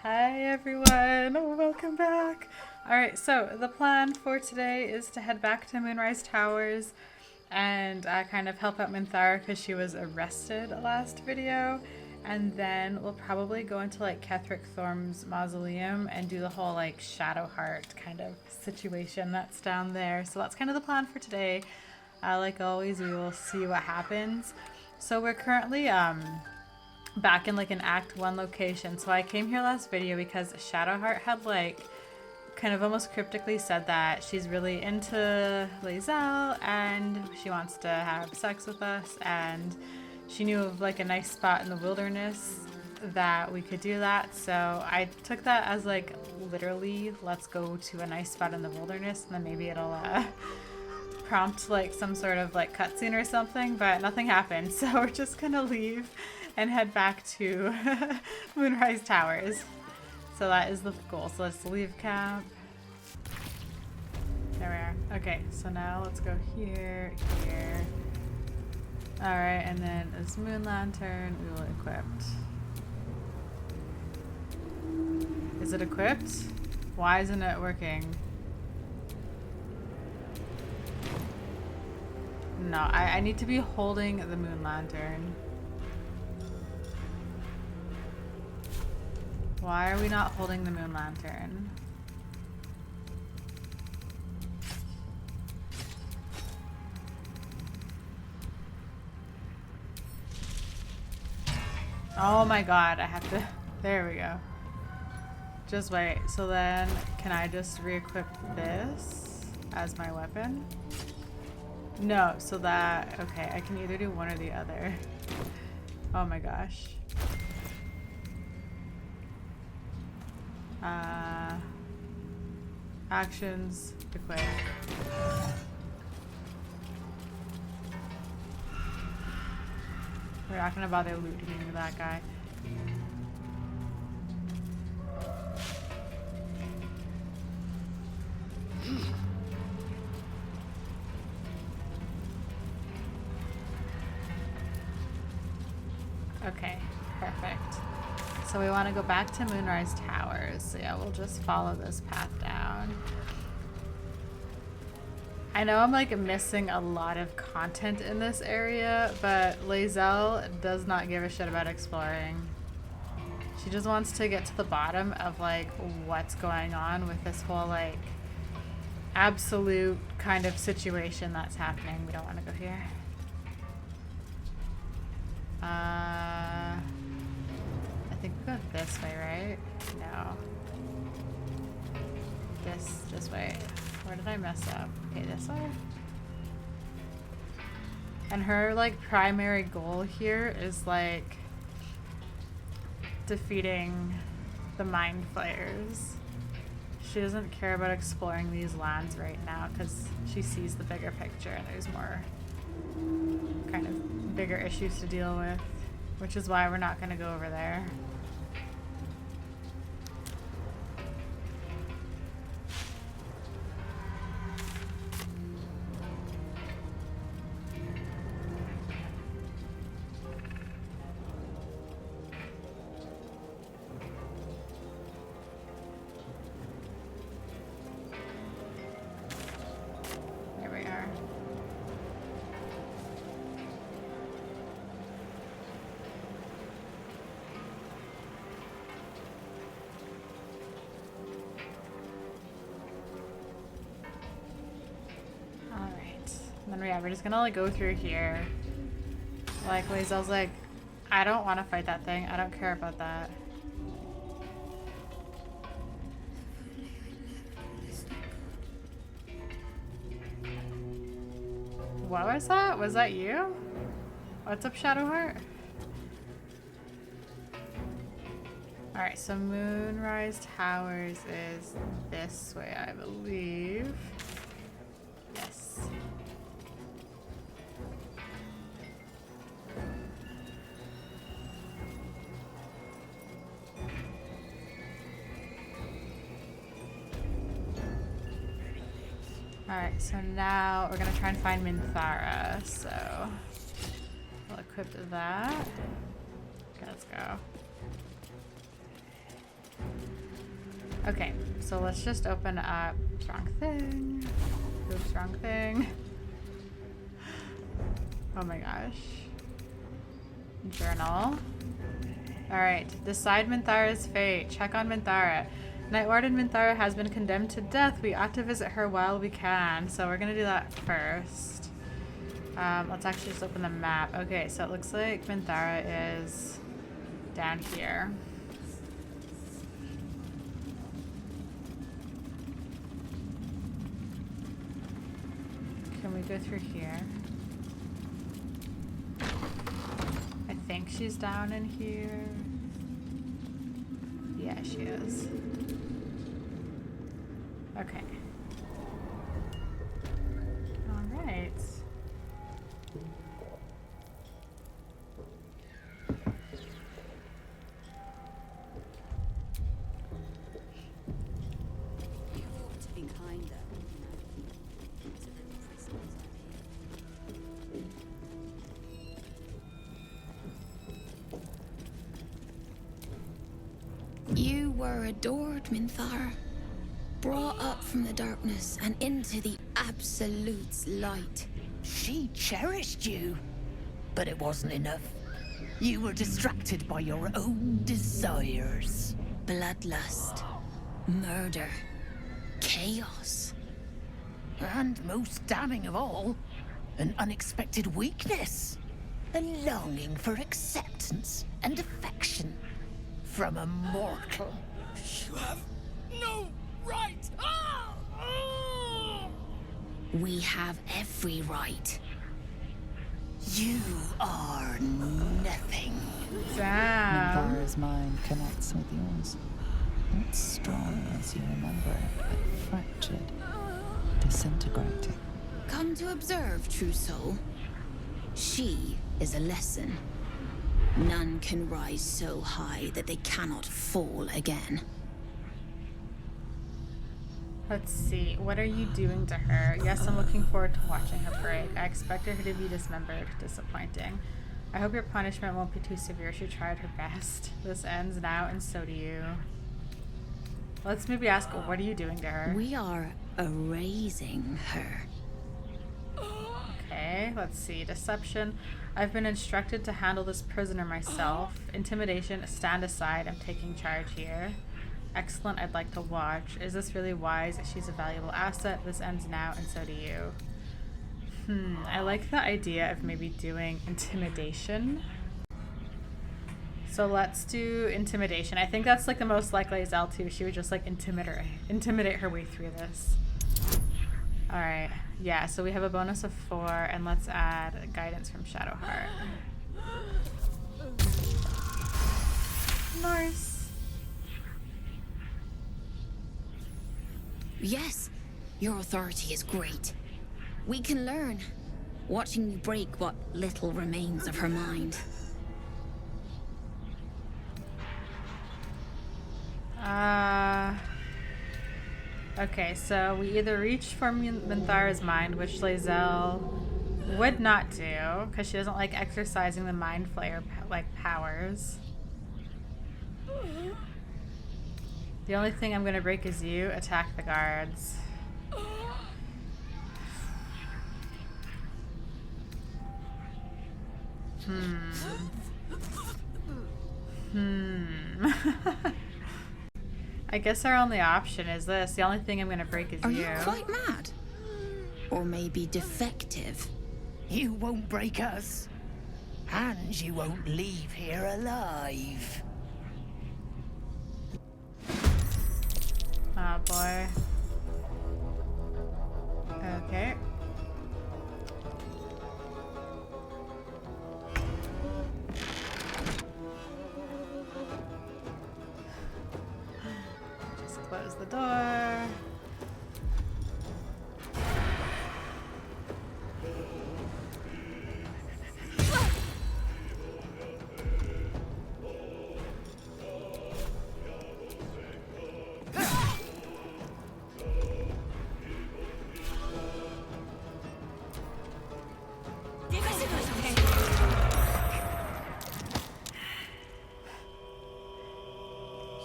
Hi everyone, welcome back. Alright, so the plan for today is to head back to Moonrise Towers and kind of help out Minthara because she was arrested last video. And then we'll probably go into like Ketheric Thorm's mausoleum and do the whole like Shadowheart kind of situation that's down there. So that's kind of the plan for today. Like always, we will see what happens. So we're currently back in like an Act 1 location. So I came here last video because Shadowheart had like kind of almost cryptically said that she's really into Lae'zel and she wants to have sex with us, and she knew of like a nice spot in the wilderness that we could do that. So I took that as like literally let's go to a nice spot in the wilderness and then maybe it'll prompt like some sort of like cutscene or something, but nothing happened. So we're just gonna leave and head back to Moonrise Towers. So that is the goal. So let's leave camp. There we are. Okay, so now let's go here, here. Alright, and then this moon lantern we will equip. Is it equipped? Why isn't it working? No, I need to be holding the moon lantern. Why are we not holding the moon lantern? Oh my god, I have to... There we go. Just wait. So then, can I just re-equip this as my weapon? No, so that... Okay, I can either do one or the other. Oh my gosh. Actions, equip. We're not gonna bother looting that guy. Okay, perfect. So we want to go back to Moonrise Towers. So yeah, we'll just follow this path down. I know I'm like missing a lot of content in this area, but Lae'zel does not give a shit about exploring. She just wants to get to the bottom of like what's going on with this whole like absolute kind of situation that's happening. We don't want to go here. I think we go this way, right? No. This way. Where did I mess up? Okay, this way? And her, like, primary goal here is, like, defeating the Mind Flayers. She doesn't care about exploring these lands right now because she sees the bigger picture and there's more kind of bigger issues to deal with, which is why we're not going to go over there. And then yeah, we're just gonna like go through here. Like Lae'zel's like, I don't want to fight that thing. I don't care about that. What was that? Was that you? What's up, Shadowheart? Alright, so Moonrise Towers is this way, I believe. Yes. Alright, so now we're gonna try and find Minthara, so we'll equip that. Okay, let's go. Okay, so let's just open up. Wrong thing. Oops, wrong thing. Oh my gosh. Journal. Alright, decide Minthara's fate. Check on Minthara. Night Warden Minthara has been condemned to death. We ought to visit her while we can. So we're gonna do that first. Let's actually just open the map. Okay, so it looks like Minthara is down here. Can we go through here? I think she's down in here. Yeah, she is. Okay. All right. You ought to be kinder. Considering the prisoners are here. You were adored, Minthara. Brought up from the darkness and into the Absolute's light. She cherished you, but it wasn't enough. You were distracted by your own desires. Bloodlust, murder, chaos. And most damning of all, an unexpected weakness. A longing for acceptance and affection from a mortal. You have no right! We have every right. You are nothing. Damn. Minthara's mind connects with yours. Not strong as you remember it, but fractured, disintegrating. Come to observe, true soul. She is a lesson. None can rise so high that they cannot fall again. Let's see. What are you doing to her? Yes, I'm looking forward to watching her break. I expected her to be dismembered. Disappointing. I hope your punishment won't be too severe. She tried her best. This ends now, and so do you. Let's maybe ask, what are you doing to her? We are erasing her. Okay, let's see. Deception. I've been instructed to handle this prisoner myself. Intimidation. Stand aside. I'm taking charge here. Excellent. I'd like to watch. Is this really wise? She's a valuable asset. This ends now, and so do you. I like the idea of maybe doing intimidation. So let's do intimidation. I think that's like the most likely Lae'zel too. She would just like intimidate her way through this. All right. Yeah, so we have a bonus of 4, and let's add guidance from Shadowheart. Nice. Yes, your authority is great. We can learn, watching you break what little remains of her mind. Okay, so we either reach for Minthara's mind, which Lae'zel would not do, because she doesn't like exercising the mind flayer powers. The only thing I'm gonna break is you. Attack the guards. I guess our only option is this. The only thing I'm gonna break is Are you. you quite mad? Or maybe defective? You won't break us. And you won't leave here alive. Oh boy. Okay. Just close the door.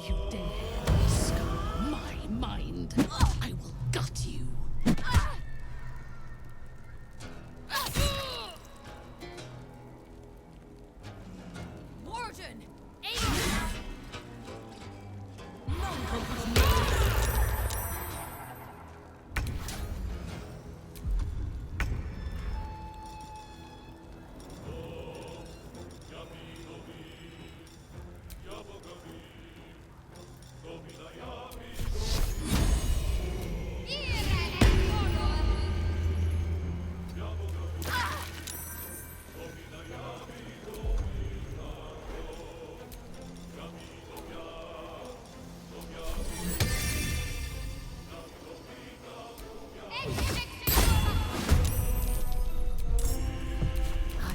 You dare, scum. I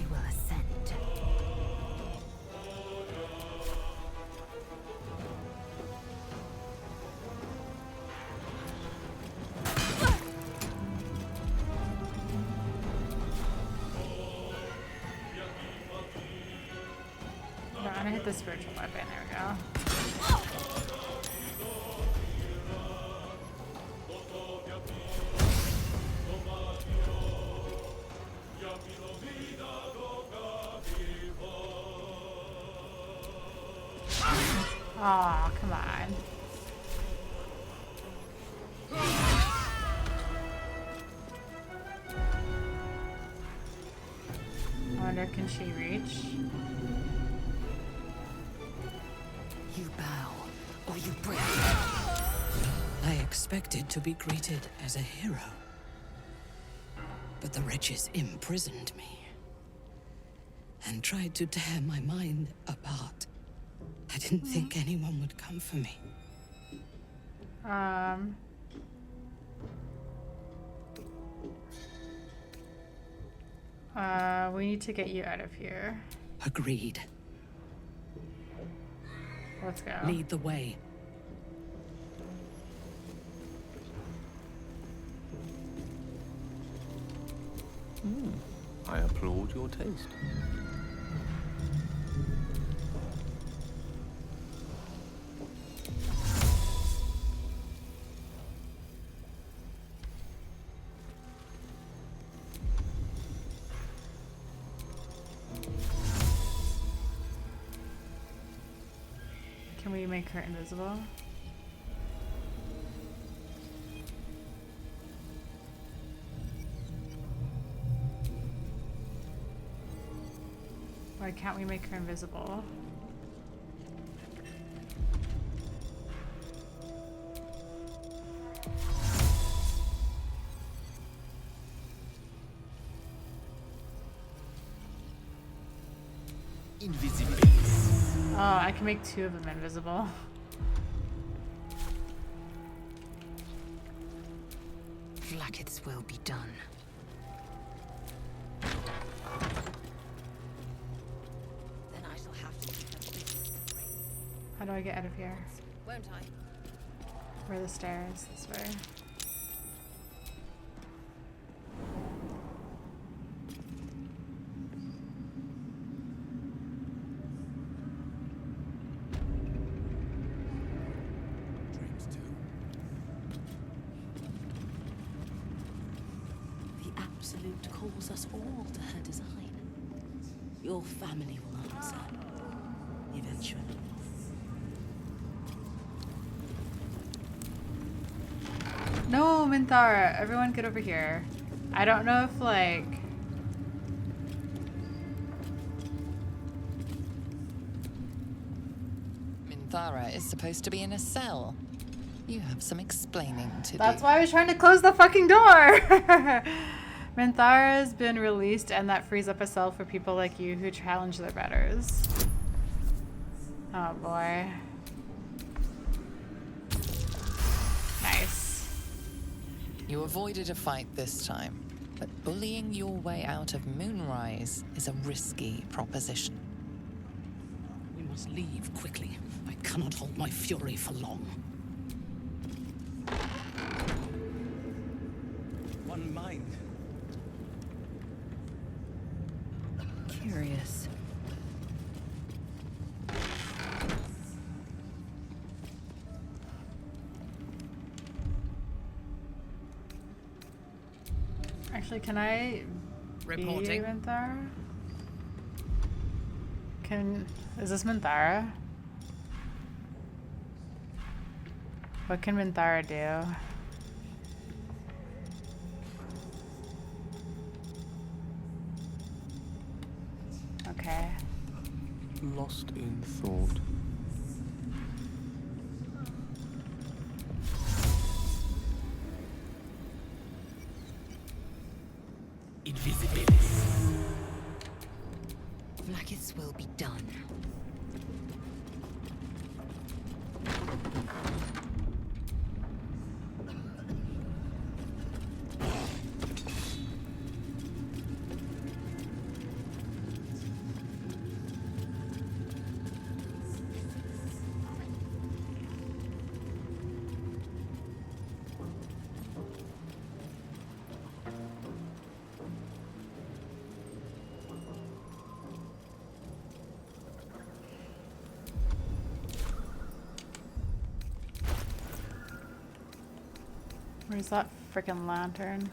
will ascend. I'm gonna hit the spiritual weapon. There we go. Oh, come on. I wonder, can she reach? You bow, or you break. I expected to be greeted as a hero. But the wretches imprisoned me and tried to tear my mind apart. I didn't think anyone would come for me. We need to get you out of here. Agreed. Let's go. Lead the way. I applaud your taste. Can we make her invisible? Why can't we make her invisible? Invisibility. Oh, I can make 2 of them invisible. Flackets will be done. Then I shall have to keep them busy. How do I get out of here? Won't I? Where are the stairs? This way. The Absolute calls us all to her design. Your family will answer. Eventually. No, Minthara! Everyone get over here. I don't know if, like... Minthara is supposed to be in a cell. You have some explaining to do. That's why I was trying to close the fucking door! Minthara has been released, and that frees up a cell for people like you who challenge their betters. Oh boy. Nice. You avoided a fight this time, but bullying your way out of Moonrise is a risky proposition. We must leave quickly. I cannot hold my fury for long. One mind. Curious. Actually, can I Reporting. be Minthara? Is this Minthara? What can Minthara do? Okay. Lost in thought. Invisibility. Flackets will be done. Where's that freaking lantern?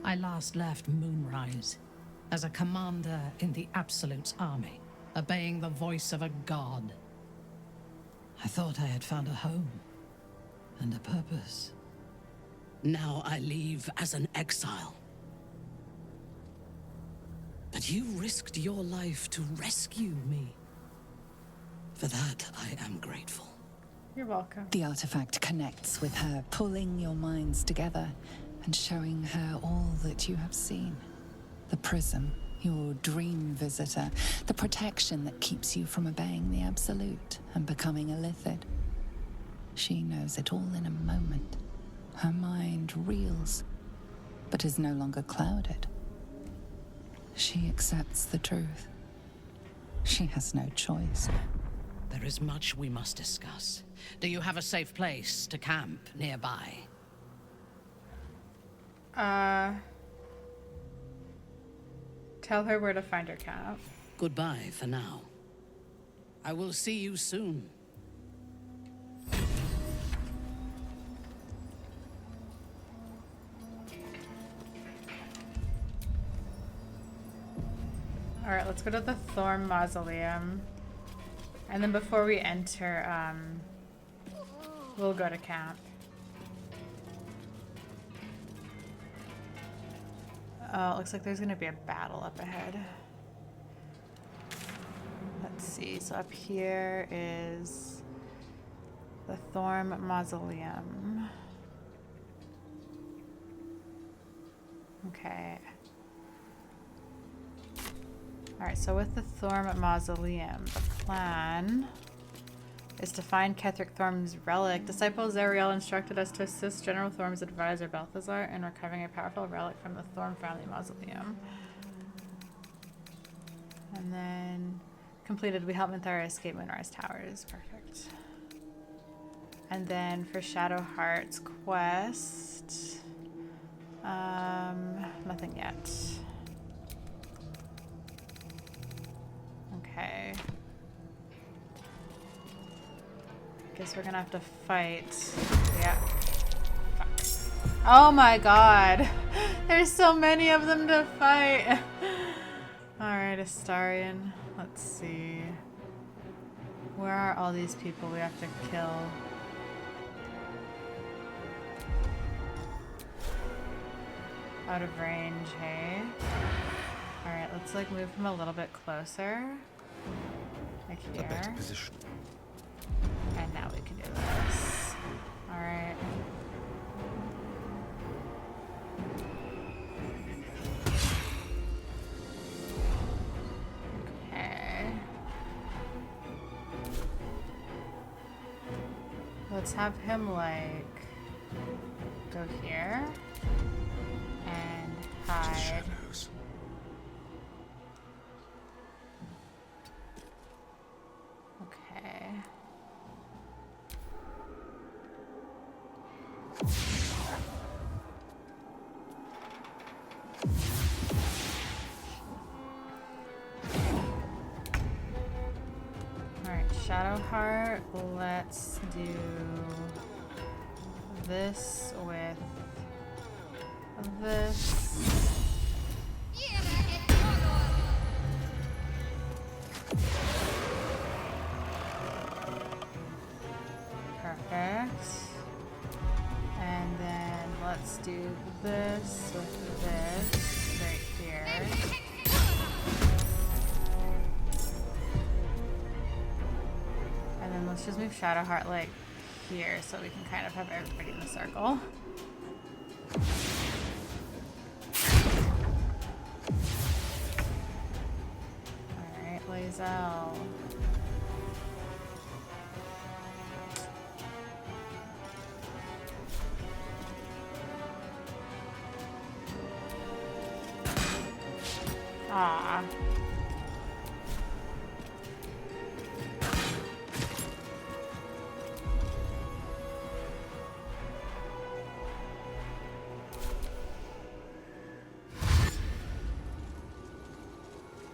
I last left Moonrise as a commander in the Absolute's army, obeying the voice of a god. I thought I had found a home and a purpose. Now I leave as an exile. But you risked your life to rescue me. For that, I am grateful. You're welcome. The artifact connects with her, pulling your minds together and showing her all that you have seen. The prism, your dream visitor, the protection that keeps you from obeying the Absolute and becoming a Lithid. She knows it all in a moment. Her mind reels, but is no longer clouded. She accepts the truth. She has no choice. There is much we must discuss. Do you have a safe place to camp nearby? Tell her where to find her camp. Goodbye for now. I will see you soon. Alright, let's go to the Thorn Mausoleum. And then before we enter, we'll go to camp. Oh, it looks like there's gonna be a battle up ahead. Let's see, so up here is the Thorn Mausoleum. Okay. Alright, so with the Thorn Mausoleum, the plan is to find Ketheric Thorm's relic. Disciple Zariel instructed us to assist General Thorm's advisor Balthazar in recovering a powerful relic from the Thorm family mausoleum. And then completed, we help Minthara escape Moonrise Towers. Perfect. And then for Shadowheart's quest, nothing yet. Okay. Guess we're gonna have to fight. Yeah. Fuck. Oh my god. There's so many of them to fight. Alright, Astarion. Let's see. Where are all these people we have to kill? Out of range, hey? Alright, let's like move him a little bit closer. Like A better here. position. And now we can do this. Alright. Okay. Let's have him like go here and hide. Shadows. Okay. Alright, Shadowheart, let's do this with this. Perfect. And then let's do this with this right here. And then let's just move Shadowheart like here so we can kind of have everybody in the circle. Alright, Lae'zel. Ah.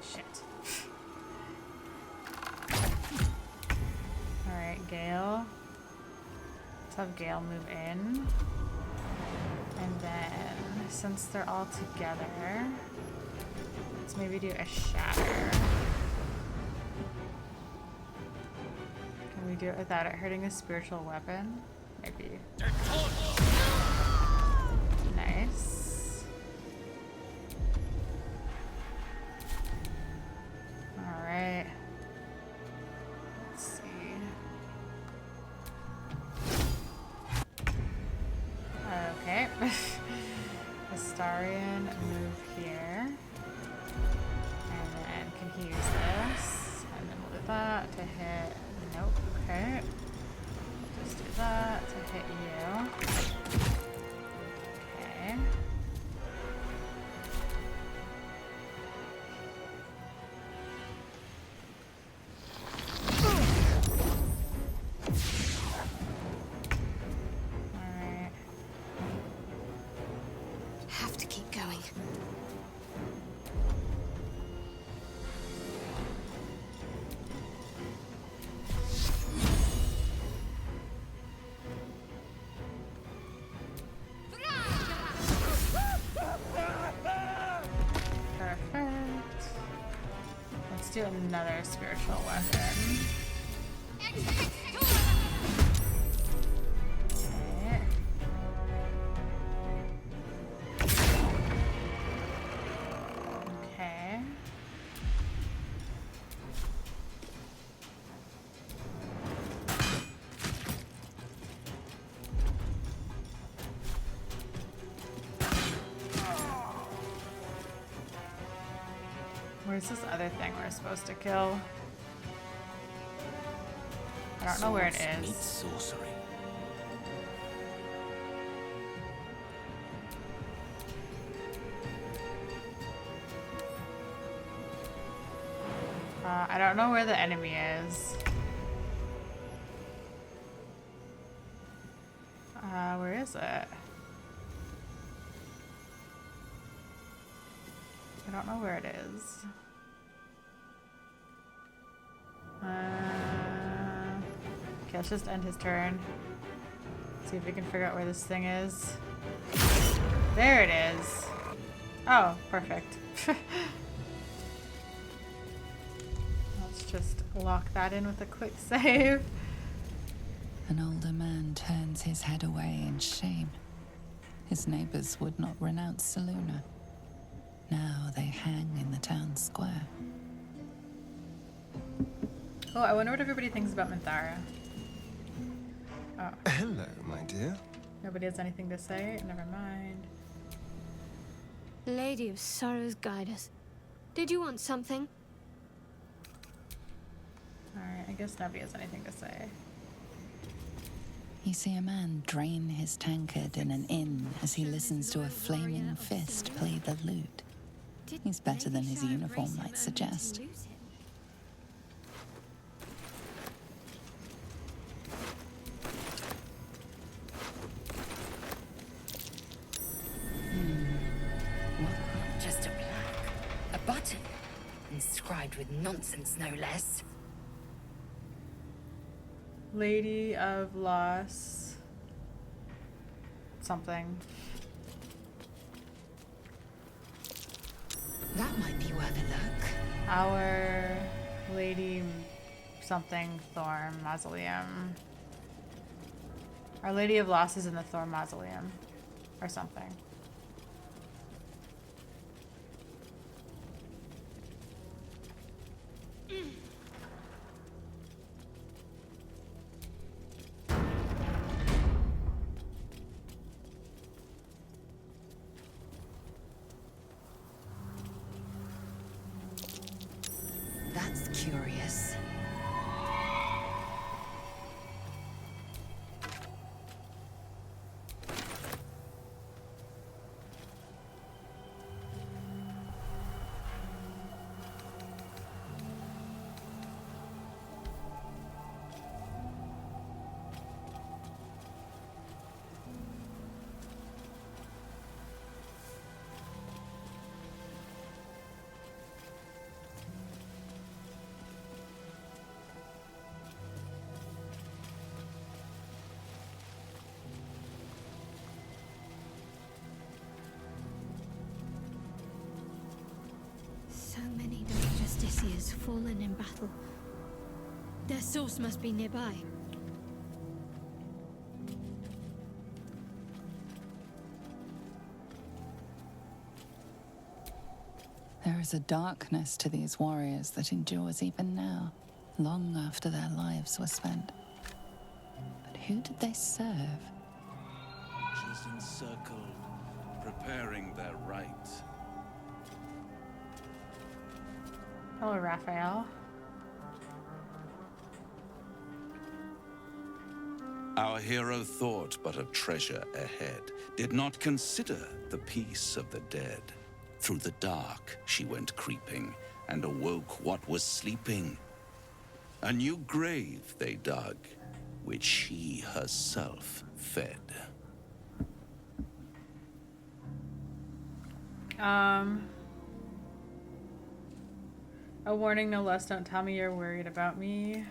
Shit. Gale. Let's have Gale move in. And then, since they're all together, let's maybe do a shatter. Can we do it without it hurting a spiritual weapon? Maybe. Nice. Alright. Let's see. Okay. Astarion, move here. And then can he use this? And then we'll do that to hit. Nope. Okay. We'll just do that to hit you. Okay. Alright. Have to keep going. Perfect. Let's do another spiritual weapon. Okay. Okay. Where's this other thing we're supposed to kill? I don't know where it Swords meet is. sorcery. I don't know where the enemy is. Where is it? I don't know where it is. Okay, let's just end his turn. See if we can figure out where this thing is. There it is. Oh, perfect. Let's just lock that in with a quick save. An older man turns his head away in shame. His neighbors would not renounce Selûne. Now they hang in the town square. Oh, I wonder what everybody thinks about Minthara. Oh, Hello, my dear. nobody has anything to say? Never mind. Lady of Sorrows, guide us. Did you want something? Alright, I guess nobody has anything to say. You see a man drain his tankard in an inn as he listens to a flaming fist play the lute. He's better than his uniform might suggest. Just a plaque. A button. Inscribed with nonsense, no less. Lady of Loss. Something. That might be worth a look. Our Lady something Thorn Mausoleum. Our Lady of Loss is in the Thorn Mausoleum. Or something. That's curious. has fallen in battle. Their source must be nearby. There is a darkness to these warriors that endures even now, long after their lives were spent. But who did they serve? Just encircled, preparing their right. Hello, Raphael. Our hero thought but of treasure ahead, did not consider the peace of the dead. Through the dark she went creeping, and awoke what was sleeping. A new grave they dug, which she herself fed. A warning no less, don't tell me you're worried about me.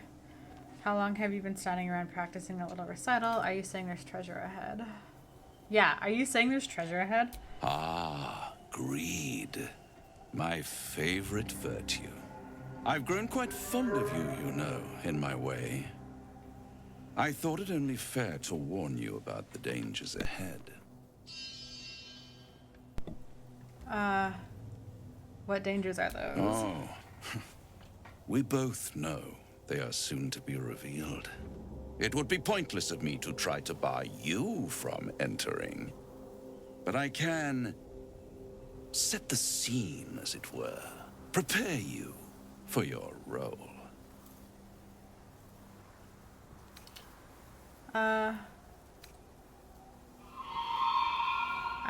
How long have you been standing around practicing a little recital? Are you saying there's treasure ahead? Yeah, are you saying there's treasure ahead? Ah, greed. My favorite virtue. I've grown quite fond of you, you know, in my way. I thought it only fair to warn you about the dangers ahead. What dangers are those? Oh, we both know they are soon to be revealed. It would be pointless of me to try to bar you from entering. But I can set the scene, as it were. Prepare you for your role. I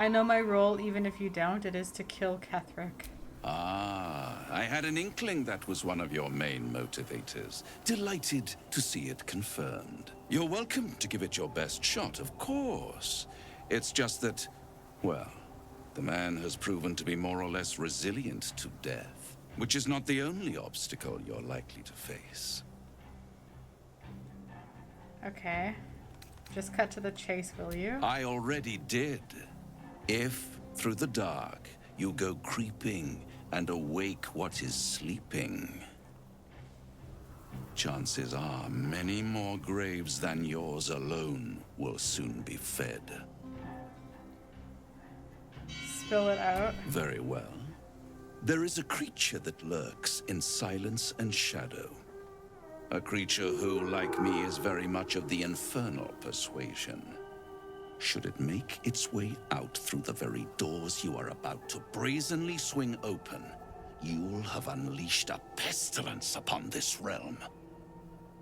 know my role, even if you don't. It is to kill Ketherick. Ah, I had an inkling that was one of your main motivators. Delighted to see it confirmed. You're welcome to give it your best shot, of course. It's just that, well, the man has proven to be more or less resilient to death, which is not the only obstacle you're likely to face. Okay. Just cut to the chase, will you? I already did. If, through the dark, you go creeping and awake what is sleeping, chances are many more graves than yours alone will soon be fed. Spill it out. Very well. There is a creature that lurks in silence and shadow. A creature who, like me, is very much of the infernal persuasion. Should it make its way out through the very doors you are about to brazenly swing open, you'll have unleashed a pestilence upon this realm.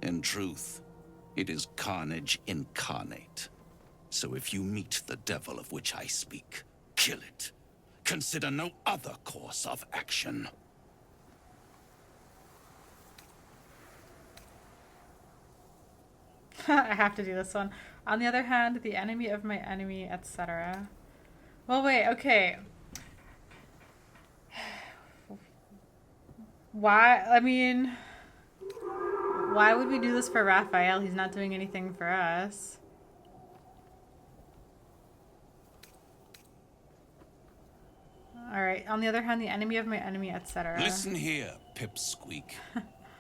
In truth, it is carnage incarnate. So if you meet the devil of which I speak, kill it. Consider no other course of action. I have to do this one. On the other hand, the enemy of my enemy, etc. Well, wait, okay. Why? I mean, why would we do this for Raphael? He's not doing anything for us. Alright, on the other hand, the enemy of my enemy, etc. Listen here, Pipsqueak.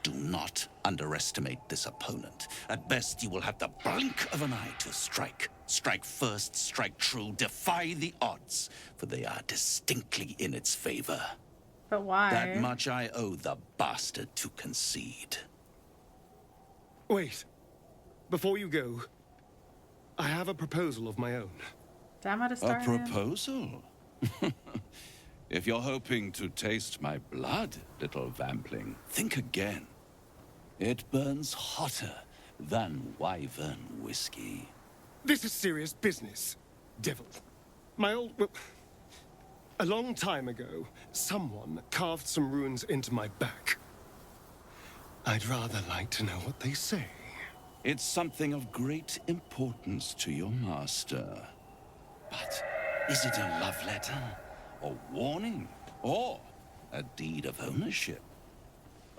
Do not underestimate this opponent. At best, you will have the blink of an eye to strike. Strike first, strike true, defy the odds, for they are distinctly in its favor. But why? That much I owe the bastard to concede. Wait. Before you go, I have a proposal of my own. Damn it, A proposal? If you're hoping to taste my blood, little vampling, think again. It burns hotter than wyvern whiskey. This is serious business, devil. Well, a long time ago, someone carved some runes into my back. I'd rather like to know what they say. It's something of great importance to your master. But is it a love letter? A warning, or a deed of ownership?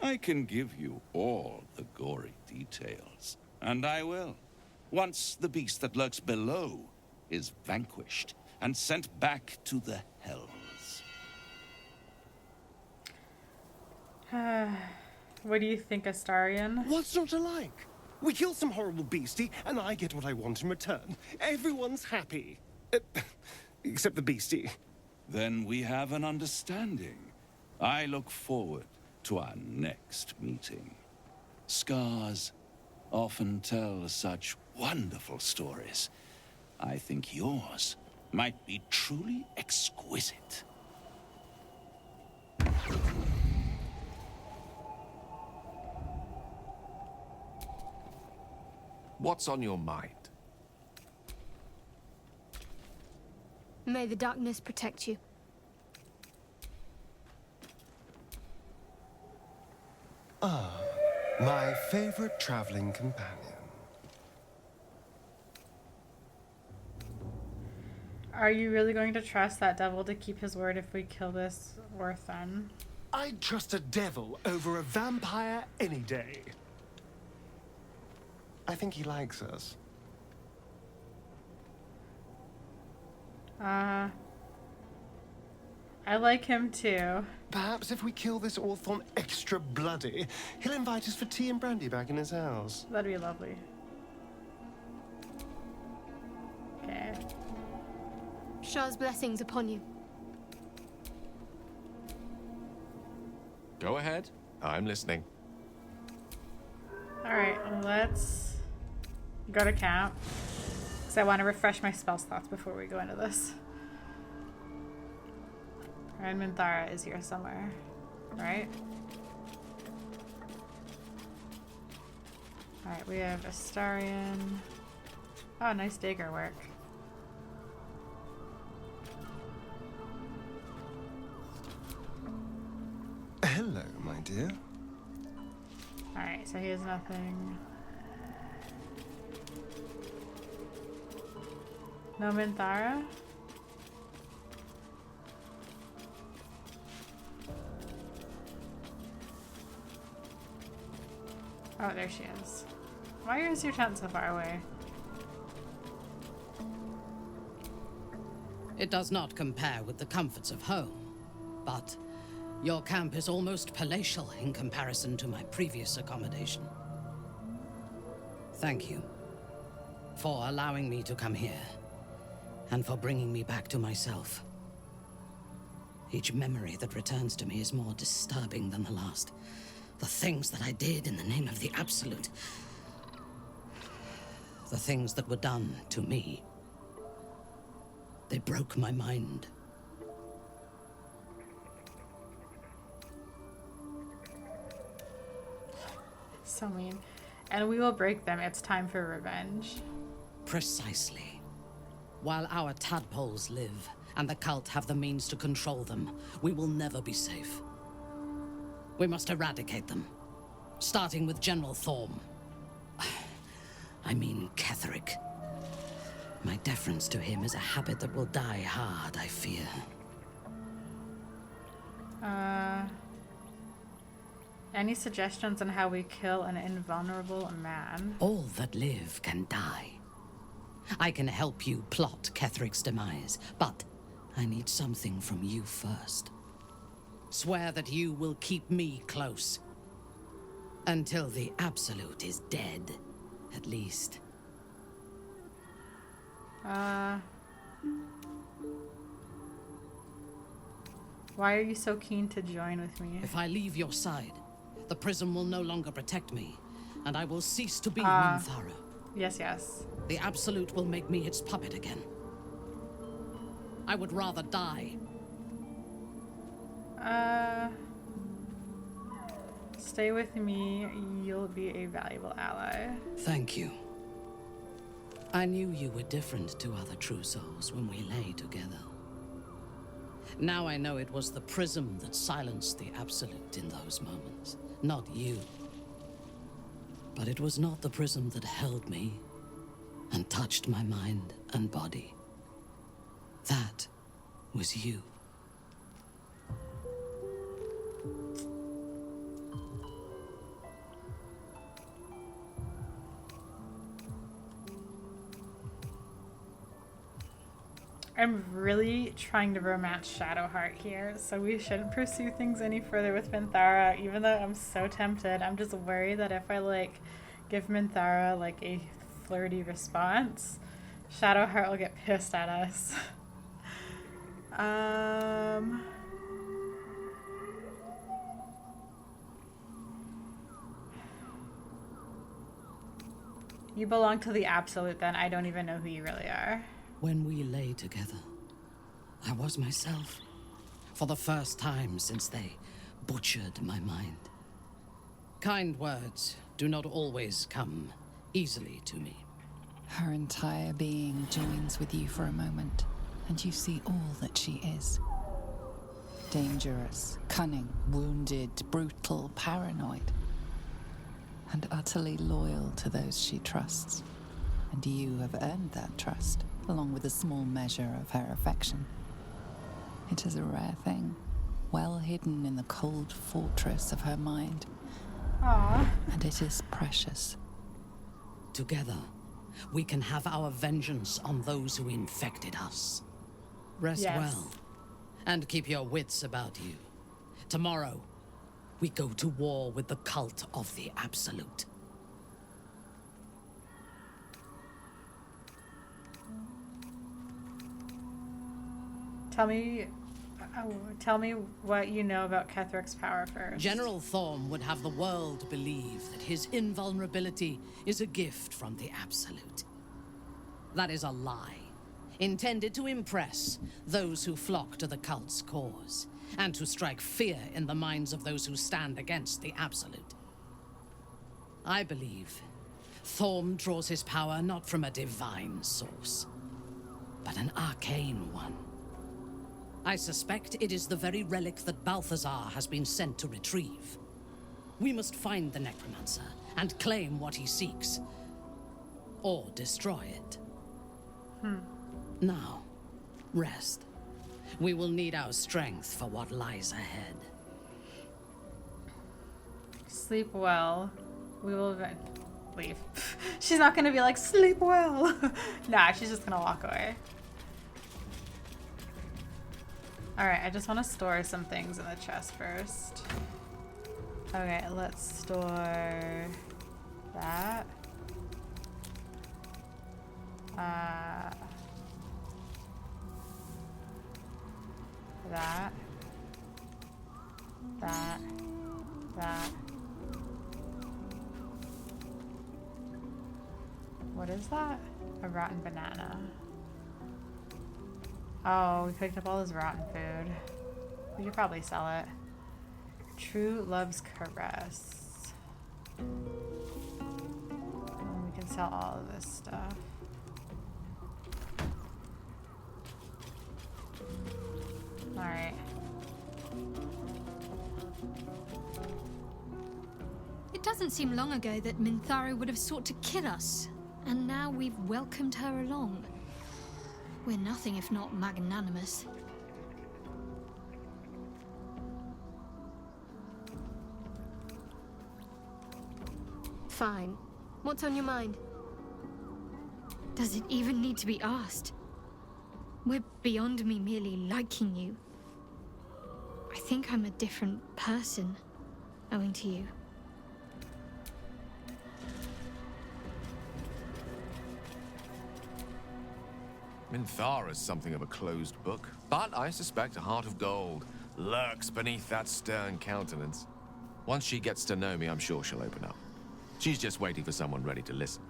I can give you all the gory details, and I will, once the beast that lurks below is vanquished and sent back to the hells. What do you think, Astarion? What's not to like? We kill some horrible beastie, and I get what I want in return. Everyone's happy. Except the beastie. Then we have an understanding. I look forward to our next meeting. Scars often tell such wonderful stories. I think yours might be truly exquisite. What's on your mind? May the darkness protect you. Ah, my favorite traveling companion. Are you really going to trust that devil to keep his word if we kill this Orthon? I'd trust a devil over a vampire any day. I think he likes us. I like him too. Perhaps if we kill this Orthon extra bloody, he'll invite us for tea and brandy back in his house. That'd be lovely. Okay. Shah's blessings upon you. Go ahead. I'm listening. Alright, let's go to camp. Because I want to refresh my spell slots before we go into this. And Minthara is here somewhere, right? Alright, we have Astarion. Oh, nice dagger work. Hello, my dear. Alright, so he has nothing. No Minthara? Oh, there she is. Why is your tent so far away? It does not compare with the comforts of home, but your camp is almost palatial in comparison to my previous accommodation. Thank you for allowing me to come here, and for bringing me back to myself. Each memory that returns to me is more disturbing than the last. The things that I did in the name of the Absolute. The things that were done to me. They broke my mind. So mean. And we will break them. It's time for revenge. Precisely. While our tadpoles live, and the cult have the means to control them, we will never be safe. We must eradicate them, starting with General Thorm. I mean Ketheric. My deference to him is a habit that will die hard, I fear. Any suggestions on how we kill an invulnerable man? All that live can die. I can help you plot Ketheric's demise, but I need something from you first. Swear that you will keep me close. Until the Absolute is dead, at least. Why are you so keen to join with me? If I leave your side, the prism will no longer protect me, and I will cease to be Minthara. Yes, yes. The Absolute will make me its puppet again. I would rather die. Stay with me. You'll be a valuable ally. Thank you. I knew you were different to other true souls when we lay together. Now I know it was the prism that silenced the Absolute in those moments, not you. But it was not the prism that held me and touched my mind and body. That was you. I'm really trying to romance Shadowheart here, so we shouldn't pursue things any further with Minthara, even though I'm so tempted. I'm just worried that if I, like, give Minthara, like, a flirty response, Shadowheart will get pissed at us. You belong to the Absolute, then. I don't even know who you really are. When we lay together, I was myself. For the first time since they butchered my mind. Kind words do not always come easily to me. Her entire being joins with you for a moment, and you see all that she is. Dangerous, cunning, wounded, brutal, paranoid, and utterly loyal to those she trusts. And you have earned that trust, along with a small measure of her affection. It is a rare thing, well hidden in the cold fortress of her mind. Aww. And it is precious. Together, we can have our vengeance on those who infected us. Rest well, and keep your wits about you. Tomorrow, we go to war with the cult of the Absolute. Tell me what you know about Kethric's power first. General Thorm would have the world believe that his invulnerability is a gift from the Absolute. That is a lie, intended to impress those who flock to the cult's cause, and to strike fear in the minds of those who stand against the Absolute. I believe Thorm draws his power not from a divine source, but an arcane one. I suspect it is the very relic that Balthazar has been sent to retrieve. We must find the necromancer and claim what he seeks, or destroy it. Now, rest. We will need our strength for what lies ahead. Sleep well. We will leave. She's not gonna be like, sleep well. Nah, she's just gonna walk away. Alright, I just want to store some things in the chest first. Okay, let's store that. That. What is that? A rotten banana. Oh, we picked up all this rotten food. We could probably sell it. True Love's Caress. And we can sell all of this stuff. Alright. It doesn't seem long ago that Minthara would have sought to kill us, and now we've welcomed her along. We're nothing if not magnanimous. Fine. What's on your mind? Does it even need to be asked? We're beyond me merely liking you. I think I'm a different person, owing to you. Minthara's something of a closed book, but I suspect a heart of gold lurks beneath that stern countenance. Once she gets to know me, I'm sure she'll open up. She's just waiting for someone ready to listen.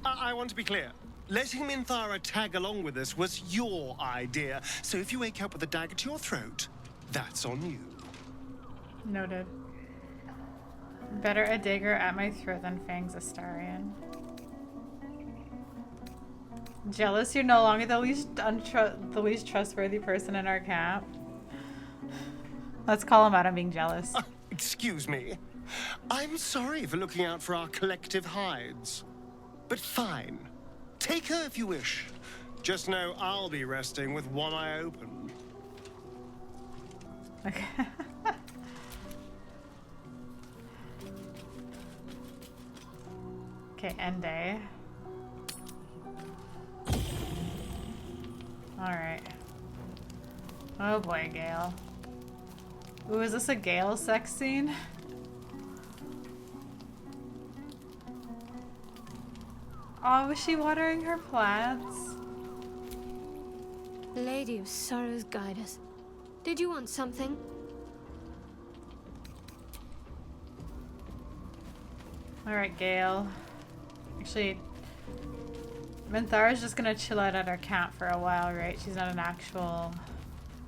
I want to be clear. Letting Minthara tag along with us was your idea, so if you wake up with a dagger to your throat, that's on you. Noted. Better a dagger at my throat than Fang's Astarion. Jealous you're no longer the least trustworthy person in our camp. Let's call him out on being jealous. Excuse me. I'm sorry for looking out for our collective hides. But fine. Take her if you wish. Just know I'll be resting with one eye open. Okay. Okay, end day. Alright. Oh boy, Gale. Ooh, is this a Gale sex scene? Oh, was she watering her plants? Lady of Sorrows, guide us. Did you want something? Alright, Gale. Actually, Minthara's just gonna chill out at our camp for a while, right? She's not an actual...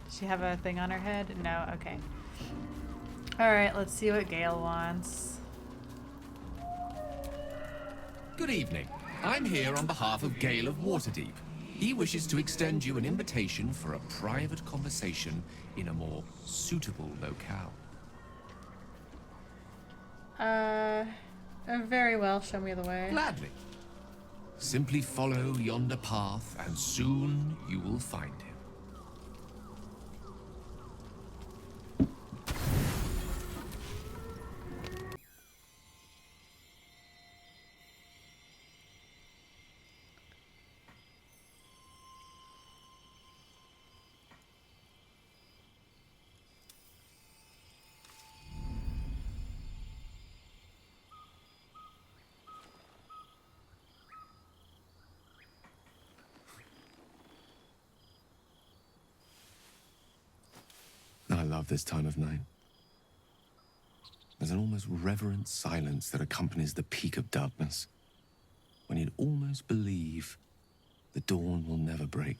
Does she have a thing on her head? No? Okay. Alright, let's see what Gale wants. Good evening. I'm here on behalf of Gale of Waterdeep. He wishes to extend you an invitation for a private conversation in a more suitable locale. Very well. Show me the way. Gladly. Simply follow yonder path, and soon you will find him. I love this time of night. There's an almost reverent silence that accompanies the peak of darkness, when you'd almost believe the dawn will never break.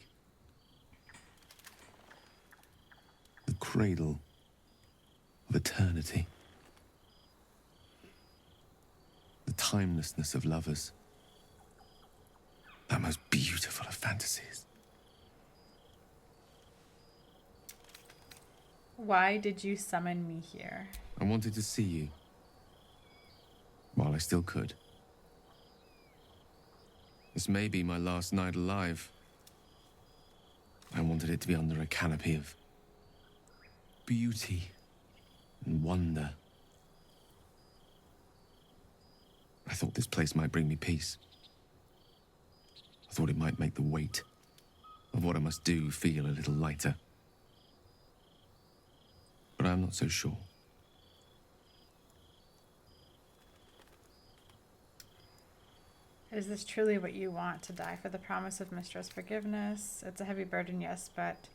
The cradle of eternity. The timelessness of lovers. That most beautiful of fantasies. Why did you summon me here? I wanted to see you. While I still could. This may be my last night alive. I wanted it to be under a canopy of beauty and wonder. I thought this place might bring me peace. I thought it might make the weight of what I must do feel a little lighter. But I'm not so sure. Is this truly what you want, to die for the promise of Mistress forgiveness? It's a heavy burden, yes, but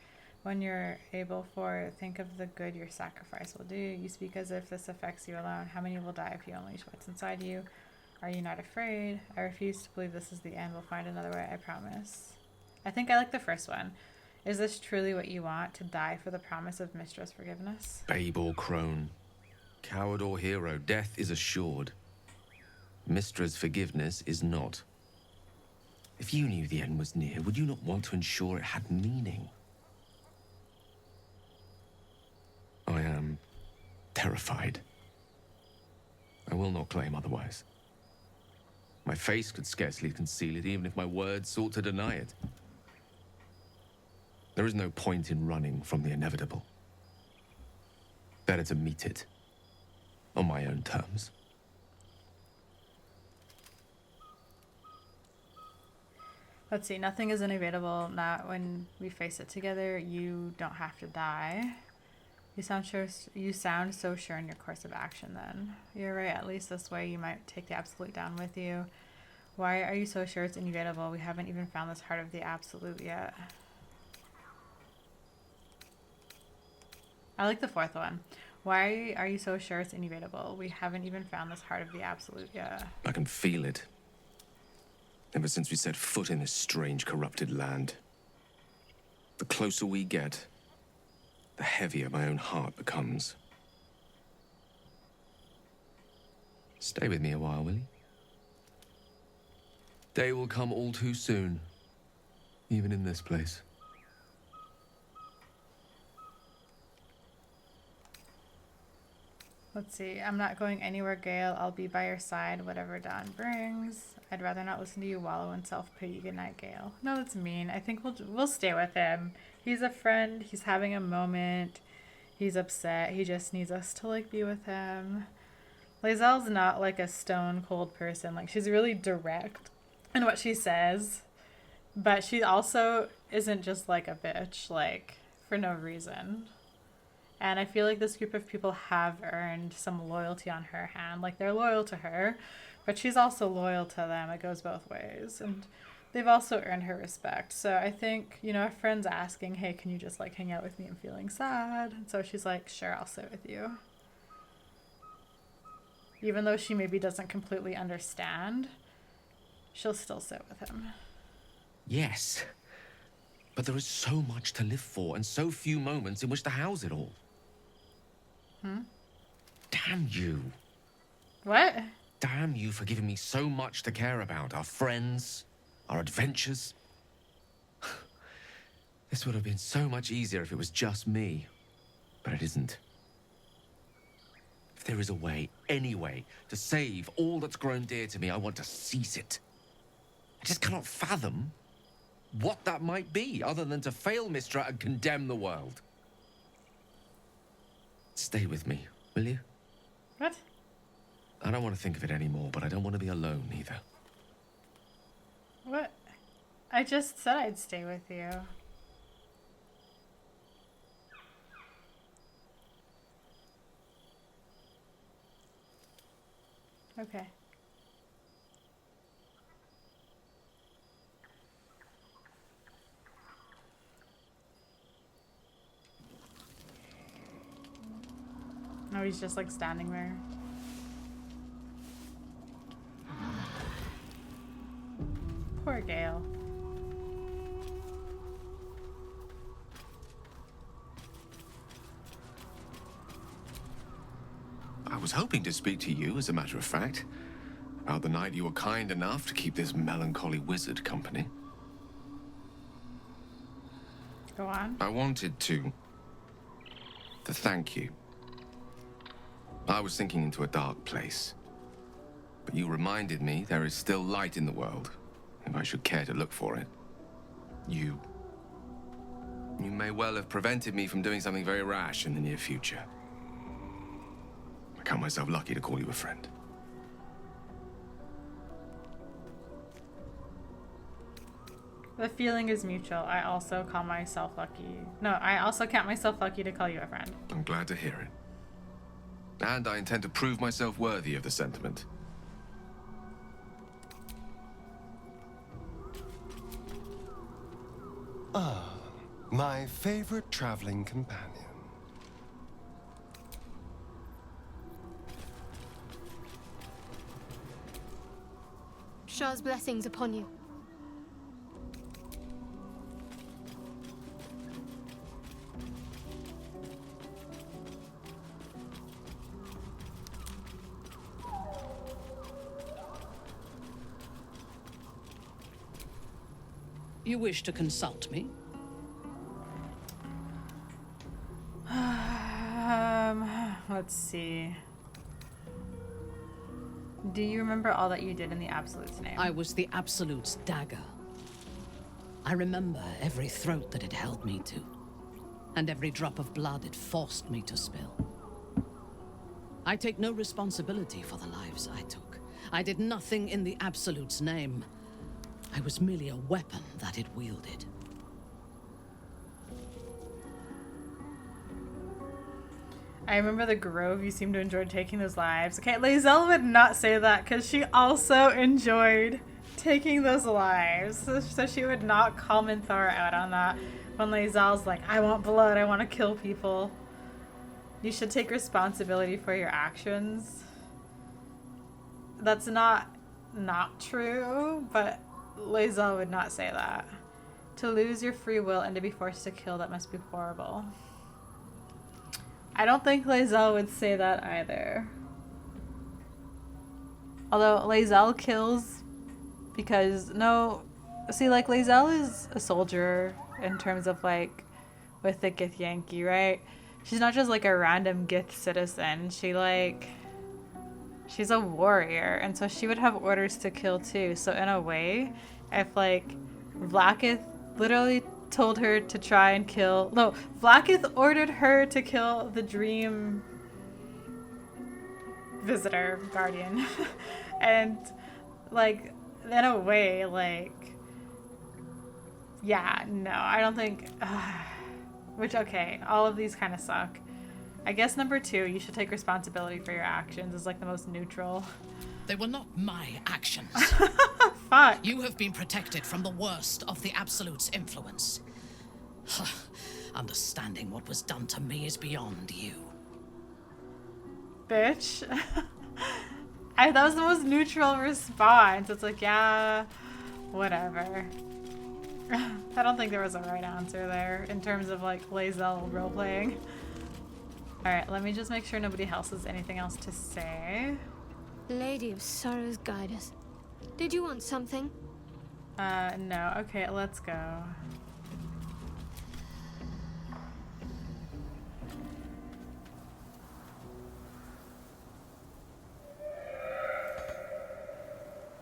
when you're able for it, think of the good your sacrifice will do. You speak as if this affects you alone. How many will die if you unleash what's inside you? Are you not afraid? I refuse to believe this is the end. We'll find another way, I promise. I think I like the first one. Is this truly what you want, to die for the promise of Mistress forgiveness? Babe or crone, coward or hero, death is assured. Mistress forgiveness is not. If you knew the end was near, would you not want to ensure it had meaning? I am terrified. I will not claim otherwise. My face could scarcely conceal it, even if my words sought to deny it. There is no point in running from the inevitable. Better to meet it on my own terms. Let's see, nothing is unavailable. Not when we face it together. You don't have to die. You sound sure. You sound so sure in your course of action. Then you're right. At least this way, you might take the absolute down with you. Why are you so sure it's inevitable? We haven't even found this heart of the absolute yet. I like the fourth one. Why are you so sure it's inevitable? We haven't even found this heart of the absolute yet. I can feel it. Ever since we set foot in this strange, corrupted land. The closer we get, the heavier my own heart becomes. Stay with me a while, will you? Day will come all too soon, even in this place. Let's see. I'm not going anywhere, Gale. I'll be by your side, whatever dawn brings. I'd rather not listen to you wallow in self-pity. Good night, Gale. No, that's mean. I think we'll stay with him. He's a friend. He's having a moment. He's upset. He just needs us to, like, be with him. Lae'zel's not like a stone cold person. Like, she's really direct in what she says, but she also isn't just like a bitch, like, for no reason. And I feel like this group of people have earned some loyalty on her hand. Like, they're loyal to her, but she's also loyal to them. It goes both ways. And they've also earned her respect. So I think, you know, a friend's asking, hey, can you just like hang out with me? I'm feeling sad. And so she's like, sure, I'll sit with you. Even though she maybe doesn't completely understand, she'll still sit with him. Yes. But there is so much to live for and so few moments in which to house it all. Damn you. What? Damn you for giving me so much to care about. Our friends, our adventures. This would have been so much easier if it was just me. But it isn't. If there is a way, any way, to save all that's grown dear to me, I want to seize it. I just cannot fathom what that might be, other than to fail Mystra and condemn the world. Stay with me, will you? What? I don't want to think of it anymore, but I don't want to be alone either. What? I just said I'd stay with you. Okay. No, he's just like standing there. Poor Gale. I was hoping to speak to you, as a matter of fact, about the night you were kind enough to keep this melancholy wizard company. Go on. I wanted to thank you. I was sinking into a dark place, but you reminded me there is still light in the world, if I should care to look for it. You may well have prevented me from doing something very rash in the near future. I count myself lucky to call you a friend. The feeling is mutual. I also call myself lucky. No, I also count myself lucky to call you a friend. I'm glad to hear it. And I intend to prove myself worthy of the sentiment. Ah, my favorite traveling companion. Shah's blessings upon you. You wish to consult me? Let's see. Do you remember all that you did in the Absolute's name? I was the Absolute's dagger. I remember every throat that it held me to, and every drop of blood it forced me to spill. I take no responsibility for the lives I took. I did nothing in the Absolute's name. I was merely a weapon that it wielded. I remember the Grove. You seem to enjoy taking those lives. Okay, Lae'zel would not say that because she also enjoyed taking those lives. So she would not call Minthara out on that when Lae'zel's like, I want blood, I want to kill people. You should take responsibility for your actions. That's not true, but Lae'zel would not say that. To lose your free will and to be forced to kill, that must be horrible. I don't think Lae'zel would say that either. Although Lae'zel kills because like Lae'zel is a soldier in terms of like with the Githyanki, right? She's not just like a random Gith citizen. She's a warrior, and so she would have orders to kill too. So in a way, if like Vlaakith literally told her to try and kill... No, Vlaakith ordered her to kill the dream visitor guardian. And like in a way, like, yeah, no, I don't think which, okay, all of these kind of suck. I guess number 2, you should take responsibility for your actions, is like the most neutral. They were not my actions. Fuck. You have been protected from the worst of the Absolute's influence. Understanding what was done to me is beyond you. Bitch. That was the most neutral response. It's like, yeah, whatever. I don't think there was a right answer there in terms of like Lae'zel roleplaying. Alright, let me just make sure nobody else has anything else to say. Lady of Sorrows, guide us. Did you want something? No. Okay, let's go.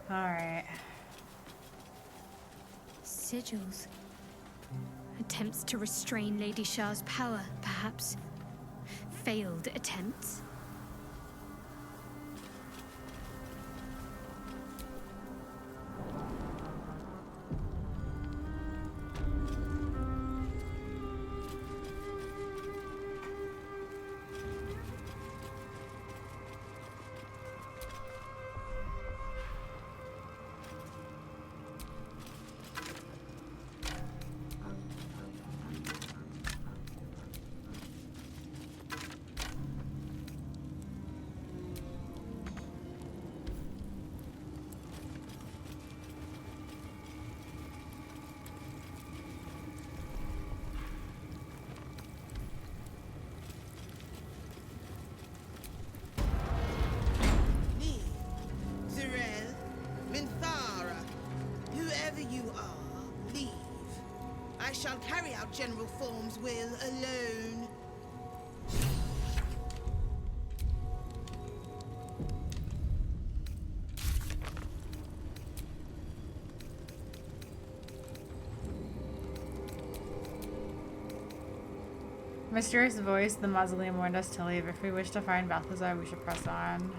Alright. Sigils. Attempts to restrain Lady Shah's power, perhaps. Failed attempts. Minthara, whoever you are, leave. I shall carry out General Form's will alone. Mysterious voice, the mausoleum warned us to leave. If we wish to find Balthazar, we should press on.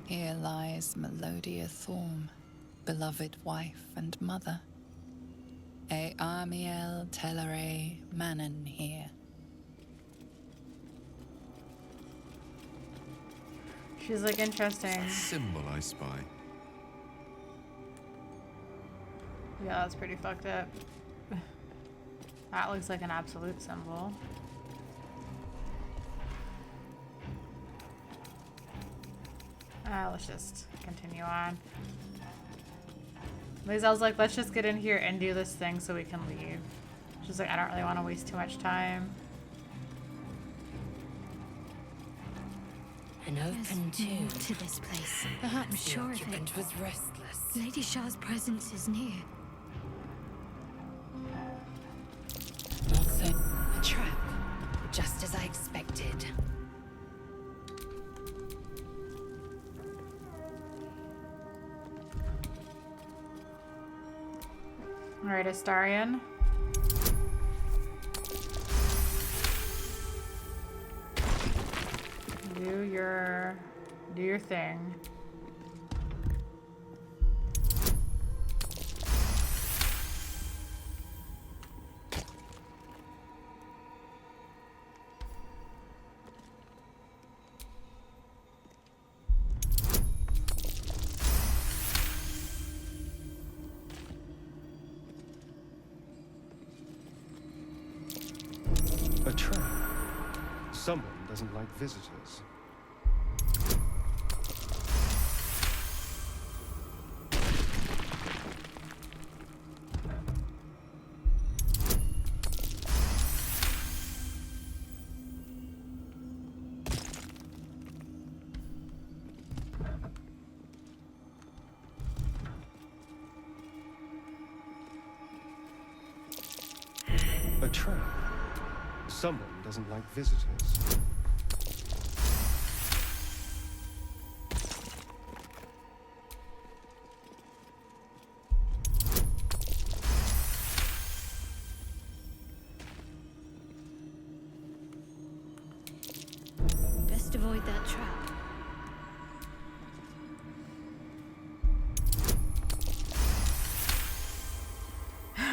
Here lies Melodia Thorm, beloved wife and mother. E Amiel Telere Manon here. She's like interesting. Symbol I spy. Yeah, that's pretty fucked up. That looks like an absolute symbol. Let's just continue on. Lae'zel's like, let's just get in here and do this thing so we can leave. She's like, I don't really want to waste too much time. An open tomb to this place. Perhaps I'm sure the of it. occupant was restless. Lady Shah's presence is near. Also, a trap, just as I expected. Alright, Astarion. Do your thing. A trap. Someone doesn't like visitors. A trap. Someone doesn't like visitors.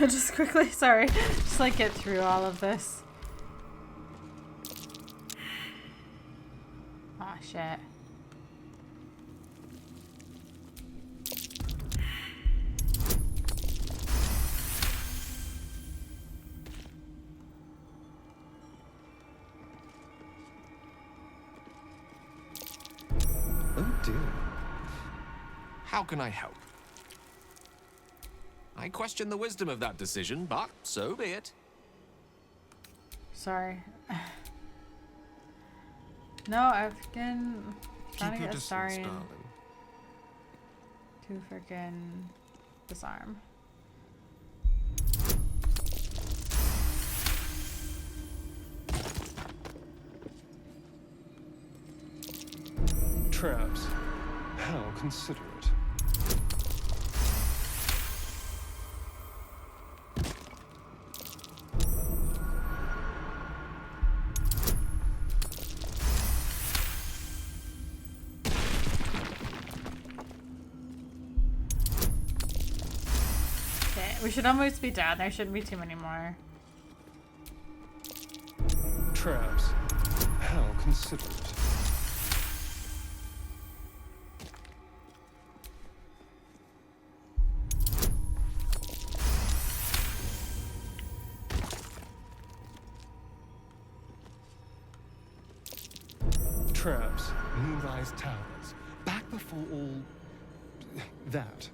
just quickly, sorry. Just like get through all of this. Ah, shit. Oh dear. How can I help? I question the wisdom of that decision, but so be it. Sorry. No, I've been trying to get a Starian to frickin' disarm. Traps. How considerate. Okay, we should almost be done. There shouldn't be too many more. Traps. How considerate. Traps. Moonrise Towers. Back before all that.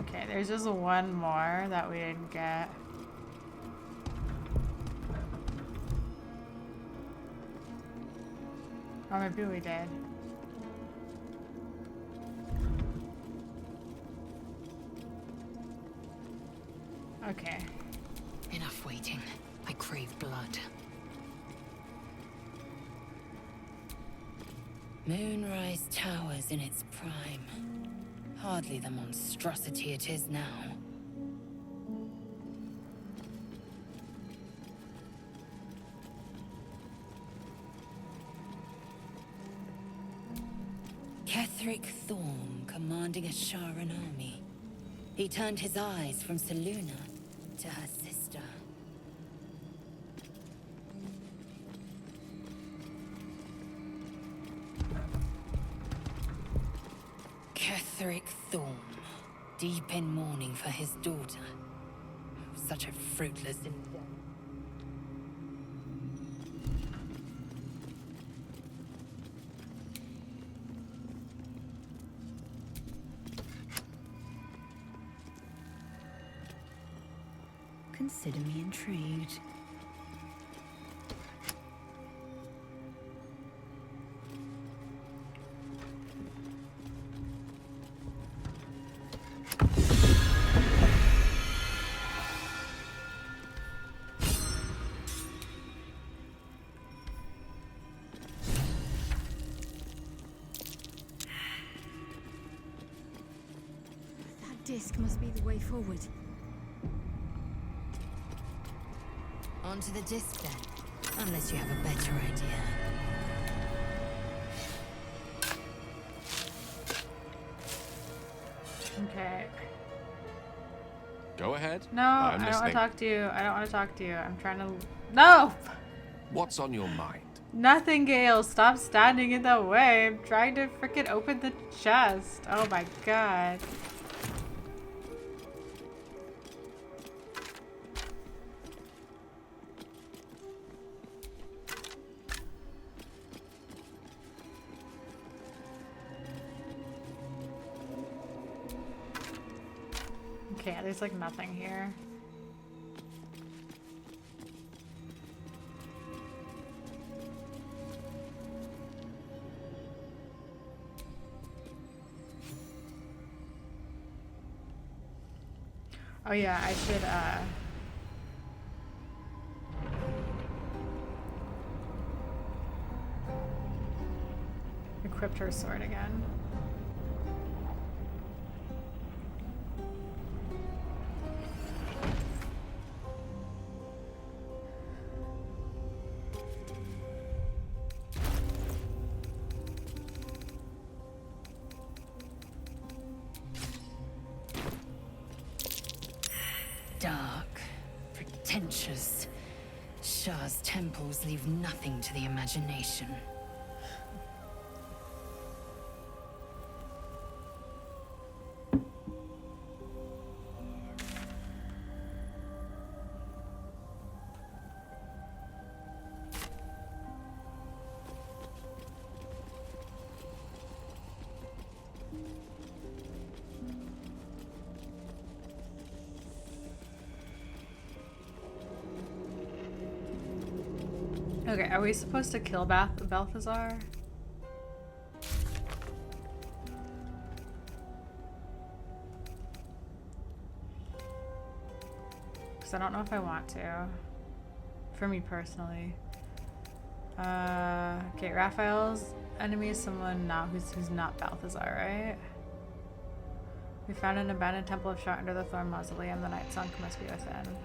Okay, there's just one more that we didn't get. Or maybe we did. Okay. Enough waiting. I crave blood. Moonrise Towers in its prime. Hardly the monstrosity it is now. Ketheric Thorn commanding a Sharan army. He turned his eyes from Selûne to her sister. Ketheric Thorn, deep in mourning for his daughter. Such a fruitless endeavor. Consider me intrigued. That disc must be the way forward. Onto the disc then, unless you have a better idea. Okay. Go ahead. No, I'm I don't want listening. to talk to you. I don't want to talk to you. I'm trying to... No! What's on your mind? Nothing, Gale. Stop standing in the way. I'm trying to freaking open the chest. Oh my god. Okay, there's like nothing here. Oh yeah, I should equip her sword again. pretentious. Shah's temples leave nothing to the imagination. Okay, are we supposed to kill Balthazar? Because I don't know if I want to. For me personally. Okay, Raphael's enemy is someone who's not Balthazar, right? We found an abandoned temple of Shah under the Thorn Mausoleum. The Night Sunk must be within.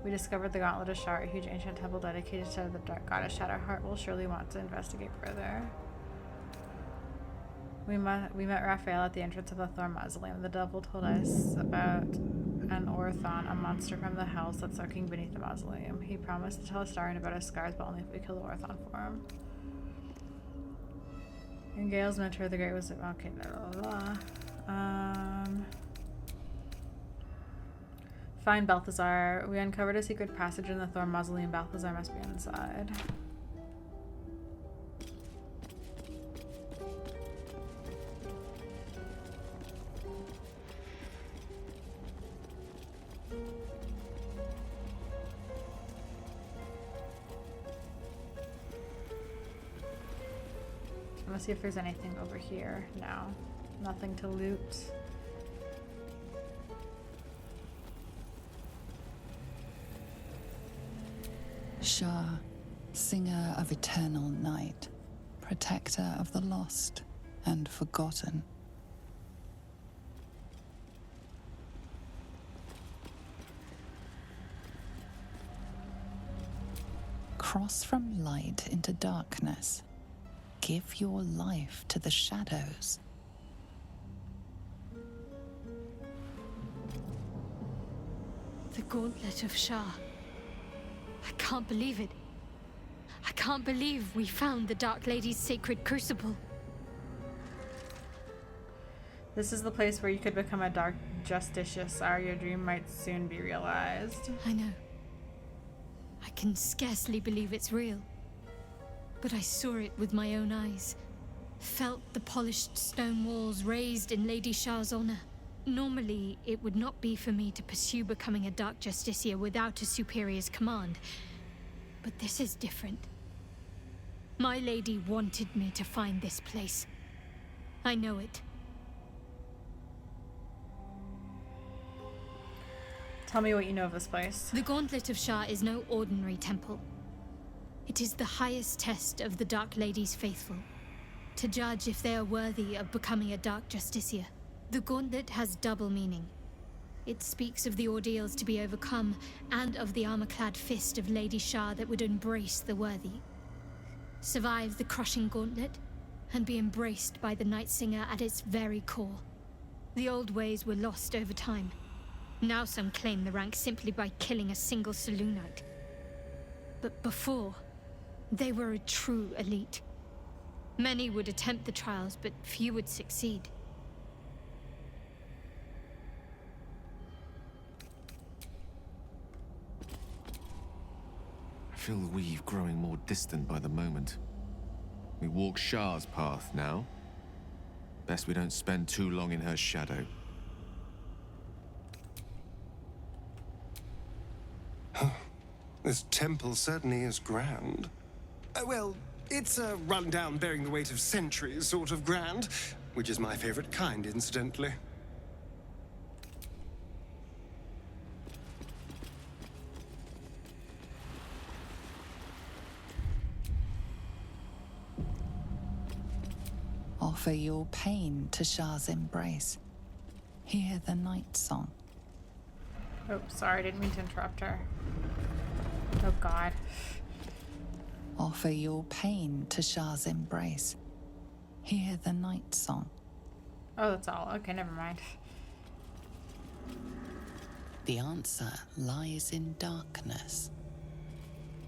We discovered the Gauntlet of Shar, a huge ancient temple dedicated to the dark goddess Shadowheart. We'll surely want to investigate further. We met Raphael at the entrance of the Thorn Mausoleum. The devil told us about an Orthon, a monster from the hells that's lurking beneath the mausoleum. He promised to tell Astarion about his scars, but only if we kill the Orthon for him. In Gale's mentor, the Great was... Okay, blah, blah, blah. Find Balthazar. We uncovered a secret passage in the Thorn Mausoleum. Balthazar must be inside. Let's see if there's anything over here. No. Nothing to loot. Shah, singer of eternal night, protector of the lost and forgotten. Cross from light into darkness. Give your life to the shadows. The Gauntlet of Shah. I can't believe it. I can't believe we found the Dark Lady's sacred crucible. This is the place where you could become a Dark Justicious, or your dream might soon be realized. I know. I can scarcely believe it's real. But I saw it with my own eyes. Felt the polished stone walls raised in Lady Shah's honor. Normally, it would not be for me to pursue becoming a Dark Justiciar without a superior's command. But this is different. My lady wanted me to find this place. I know it. Tell me what you know of this place. The Gauntlet of Shah is no ordinary temple. It is the highest test of the Dark Lady's faithful, to judge if they are worthy of becoming a Dark Justiciar. The Gauntlet has double meaning. It speaks of the ordeals to be overcome, and of the armor-clad fist of Lady Shah that would embrace the worthy. Survive the crushing gauntlet, and be embraced by the Night Singer at its very core. The old ways were lost over time. Now some claim the rank simply by killing a single Selûnite. But before, they were a true elite. Many would attempt the trials, but few would succeed. I feel the weave growing more distant by the moment. We walk Shah's path now. Best we don't spend too long in her shadow. This temple certainly is grand. Well, it's a rundown bearing the weight of centuries sort of grand, which is my favorite kind, incidentally. Offer your pain to Shah's embrace. Hear the night song. Oh, sorry, I didn't mean to interrupt her. Oh, God. Offer your pain to Shah's embrace. Hear the night song. Oh, that's all. Okay, never mind. The answer lies in darkness.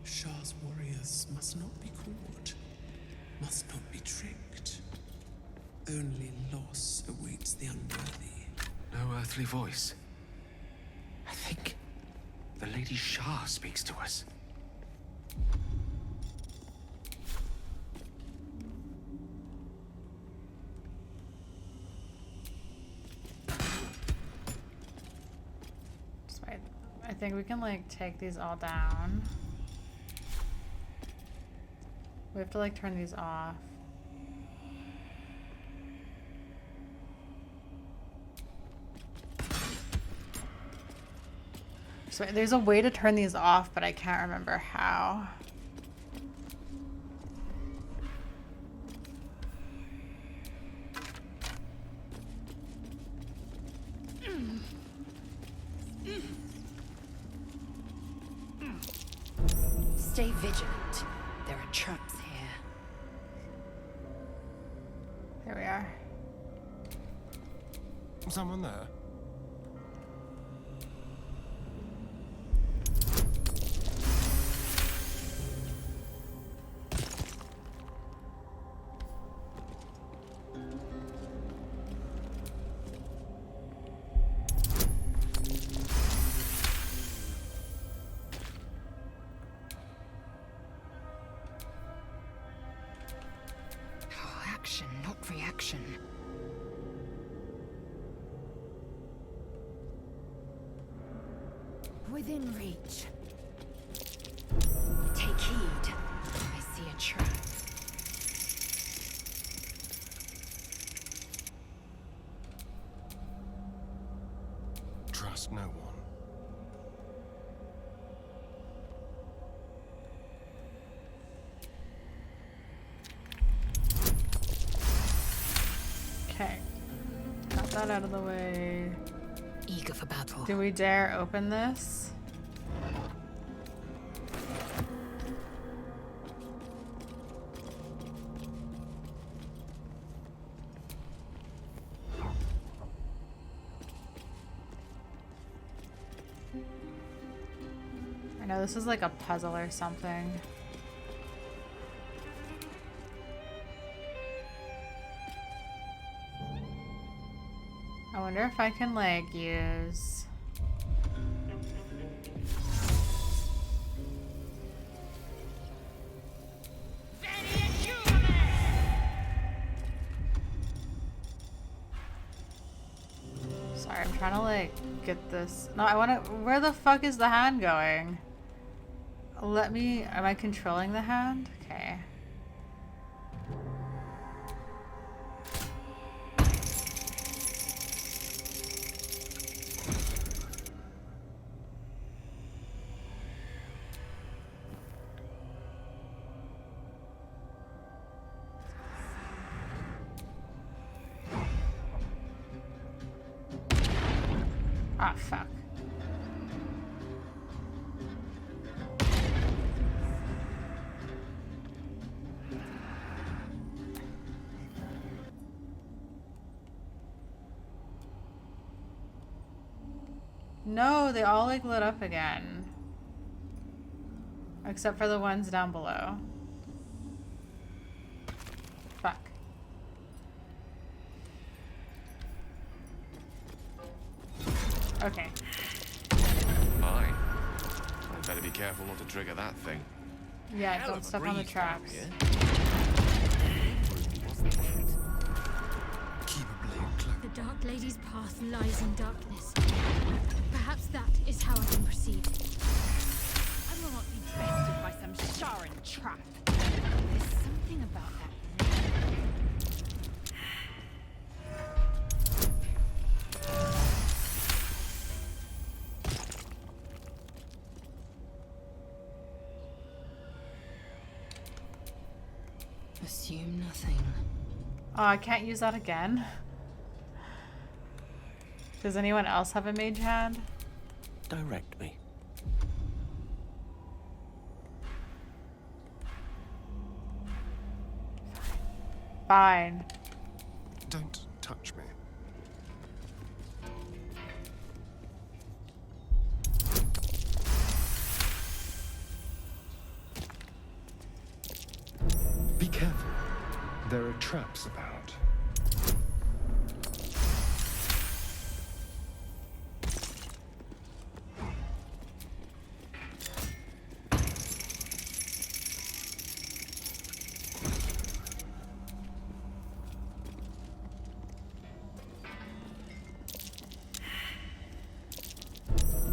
Shah's warriors must not be caught, must not be tricked. Only loss awaits the unworthy. No earthly voice. I think the Lady Shah speaks to us. Just wait. I think we can like take these all down. We have to like turn these off. So there's a way to turn these off, but I can't remember how. Stay vigilant. There are traps here. Here we are. Someone there? Action, not reaction. Within reach. Take heed. I see a trap. Trust no one. Okay. Got that out of the way. Eager for battle. Do we dare open this? I know this is like a puzzle or something. I wonder if I can like use... Sorry, I'm trying to like get this. No, I want to. Where the fuck is the hand going? Let me. Am I controlling the hand? Okay. Ah, fuck. No, they all like lit up again. Except for the ones down below. Fuck. Okay. Fine. I'd better be careful not to trigger that thing. Yeah, don't step on the traps. Keep a blade close. The Dark Lady's path lies in darkness. Perhaps that is how I can proceed. I will not be bested by some Sharan trap. There's something about that. Assume nothing. Oh, I can't use that again. Does anyone else have a mage hand? Direct me. Fine. Don't touch me. There are traps about.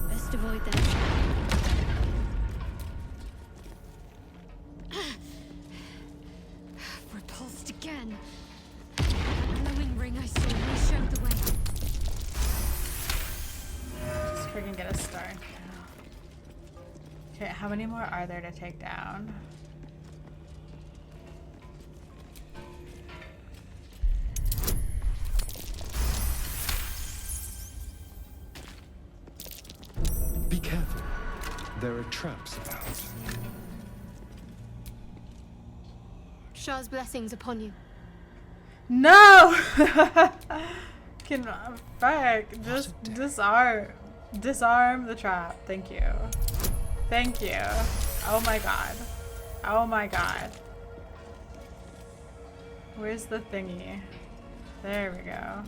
Best avoid them. Repulsed again. The glowing ring I saw me showed the way. Just freaking get a star. Okay, how many more are there to take down? Be careful. There are traps about. Shah's blessings upon you. No! Can fuck. Just disarm the trap. Thank you. Thank you. Oh my god. Oh my god. Where's the thingy? There we go.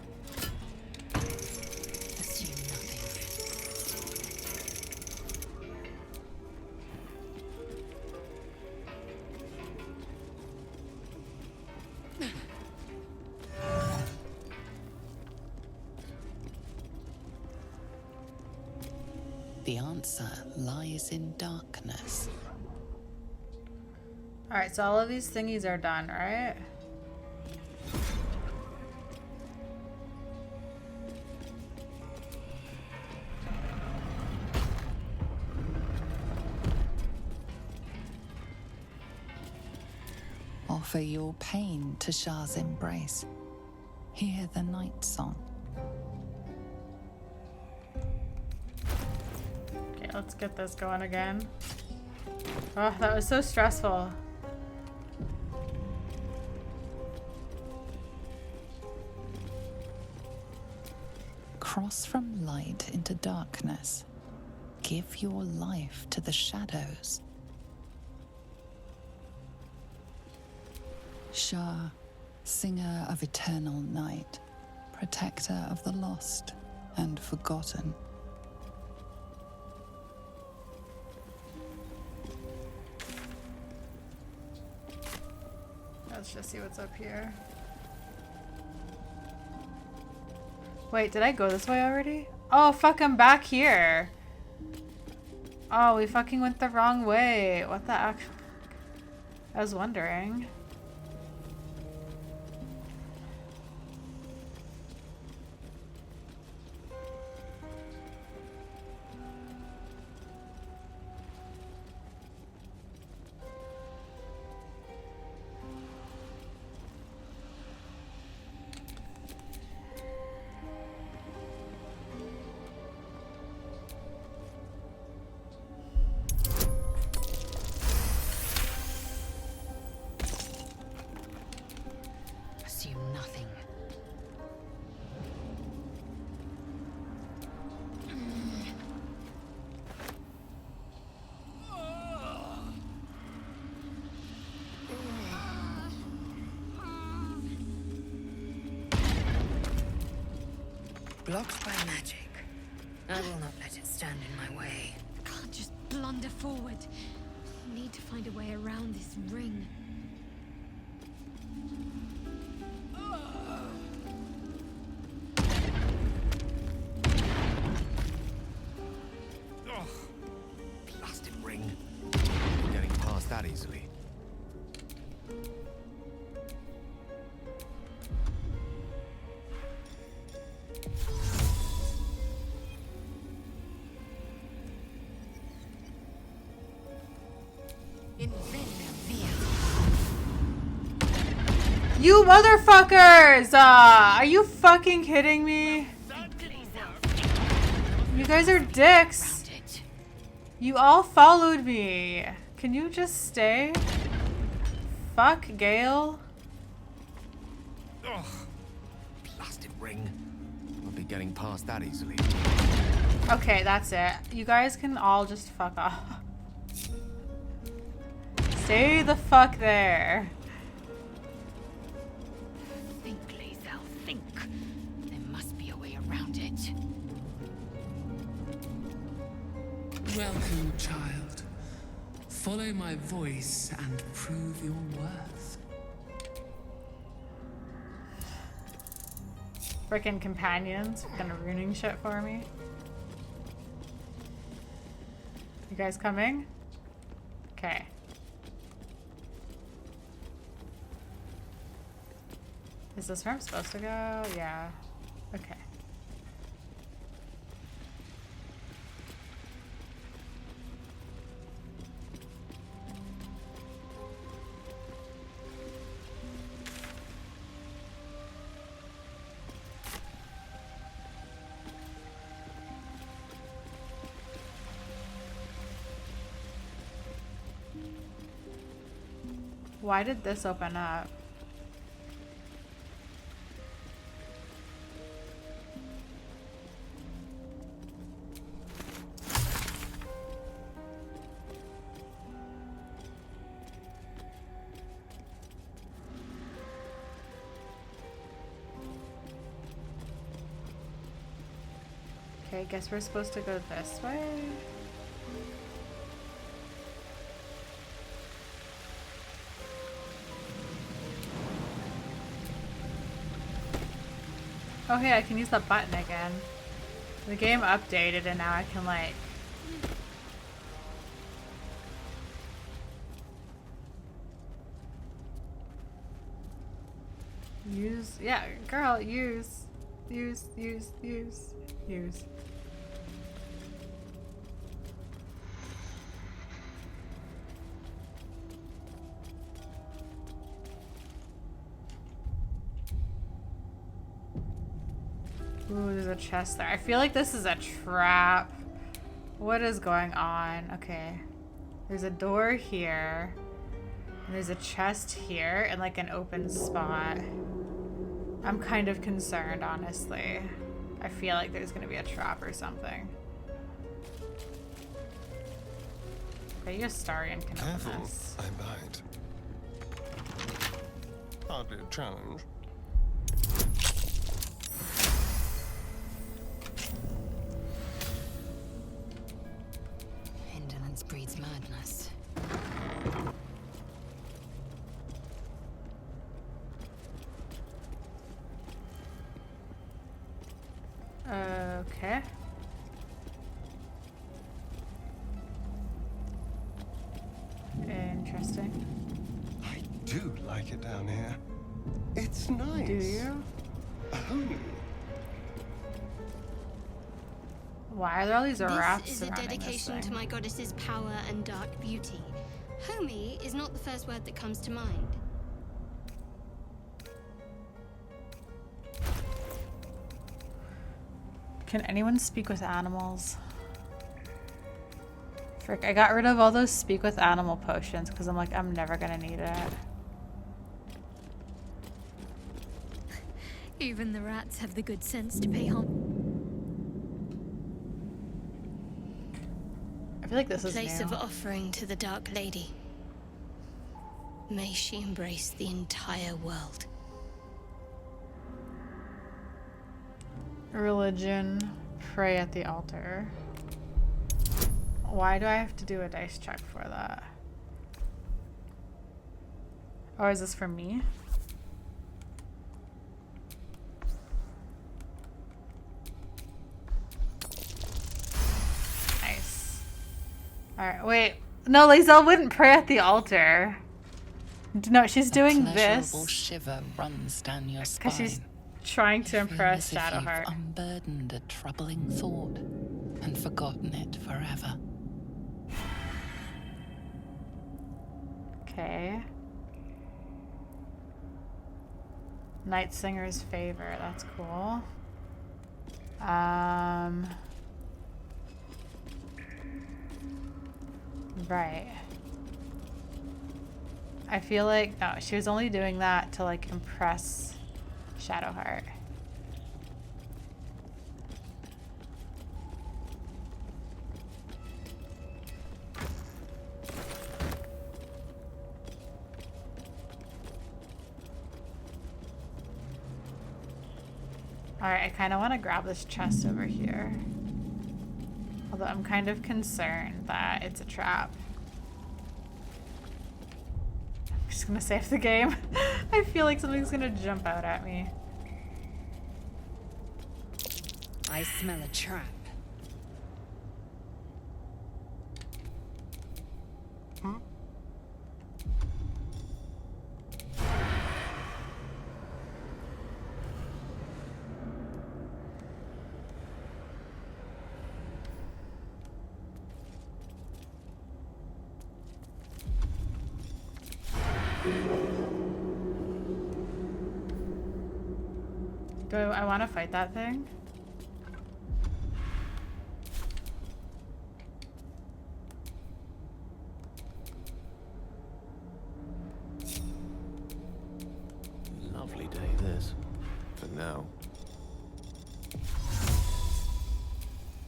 The answer lies in darkness. Alright, so all of these thingies are done, right? Offer your pain to Shah's embrace. Hear the night song. Okay, let's get this going again. Oh, that was so stressful. Cross from light into darkness. Give your life to the shadows. Shah, singer of eternal night, protector of the lost and forgotten. Let's just see what's up here. Wait, did I go this way already? Oh, fuck, I'm back here. Oh, we fucking went the wrong way. What the actual... I was wondering. Blocked by magic. I will not let it stand in my way. Can't just blunder forward. Need to find a way around this ring. Oh, plastic ring. Getting past that easily. You motherfuckers! Are you fucking kidding me? You guys are dicks. You all followed me. Can you just stay? Fuck, Gale. Ugh. Plastic ring. Won't be getting past that easily. Okay, that's it. You guys can all just fuck off. Stay the fuck there. Welcome, child. Follow my voice and prove your worth. Frickin' companions, gonna ruining shit for me. You guys coming? Okay. Is this where I'm supposed to go? Yeah. Okay. Why did this open up? Okay, I guess we're supposed to go this way. Oh hey, I can use the button again. The game updated and now I can like... use... yeah, girl, use. Use. Ooh, there's a chest there. I feel like this is a trap. What is going on? Okay. There's a door here. And there's a chest here and like an open spot. I'm kind of concerned, honestly. I feel like there's gonna be a trap or something. Okay, you Astarian can open this. I bite. Hardly a challenge. Indolence breeds madness. Okay. Interesting. I do like it down here. It's nice. Do you? Homey. Why are there all these rats This is a surrounding dedication this to thing? my goddess's power and dark beauty. Homey is not the first word that comes to mind. Can anyone speak with animals? Frick, I got rid of all those speak with animal potions because I'm like, I'm never gonna need it. Even the rats have the good sense to pay homage. I feel like this is Place new. of offering to the Dark Lady. May she embrace the entire world. Religion, pray at the altar. Why do I have to do a dice check for that? Or is this for me? Nice. Alright, wait. No, Lae'zel wouldn't pray at the altar. No, she's doing A this pleasurable shiver runs down your spine. because she's trying to impress Feel as if Shadowheart. you've unburdened a troubling thought and forgotten it forever. Okay. Night Singer's favor. That's cool. Right. I feel like no, she was only doing that to like impress Shadowheart. Alright, I kind of want to grab this chest over here. Although I'm kind of concerned that it's a trap. I'm just gonna save the game. I feel like something's gonna jump out at me. I smell a trap. Do I want to fight that thing? Lovely day, this. For now.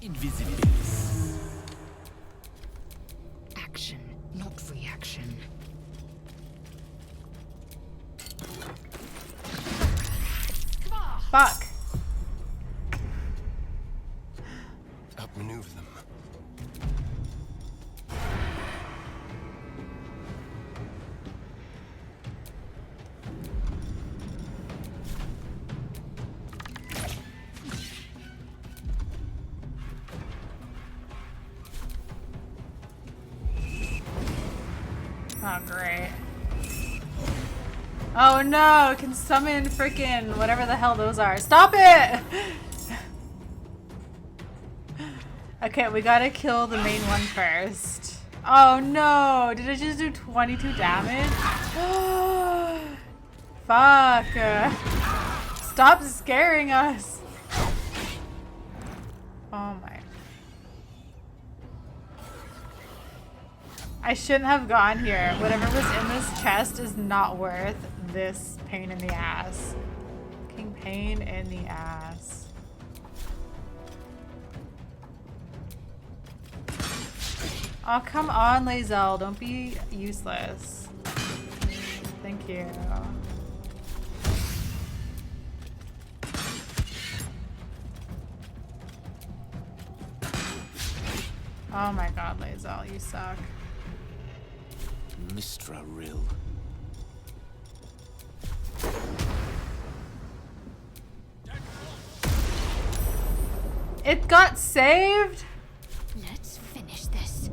Invisibility. Action, not reaction. Fuck. Outmaneuver them. Oh, great. Oh no, it can summon frickin' whatever the hell those are. Stop it! Okay, we gotta kill the main one first. Oh no, did it just do 22 damage? Fuck. Stop scaring us. Oh my. I shouldn't have gone here. Whatever was in this chest is not worth this pain in the ass. Fucking pain in the ass. Oh, come on, Lae'zel. Don't be useless. Thank you. Oh my god, Lae'zel, you suck. Mistra Rill. It got saved? Let's finish this.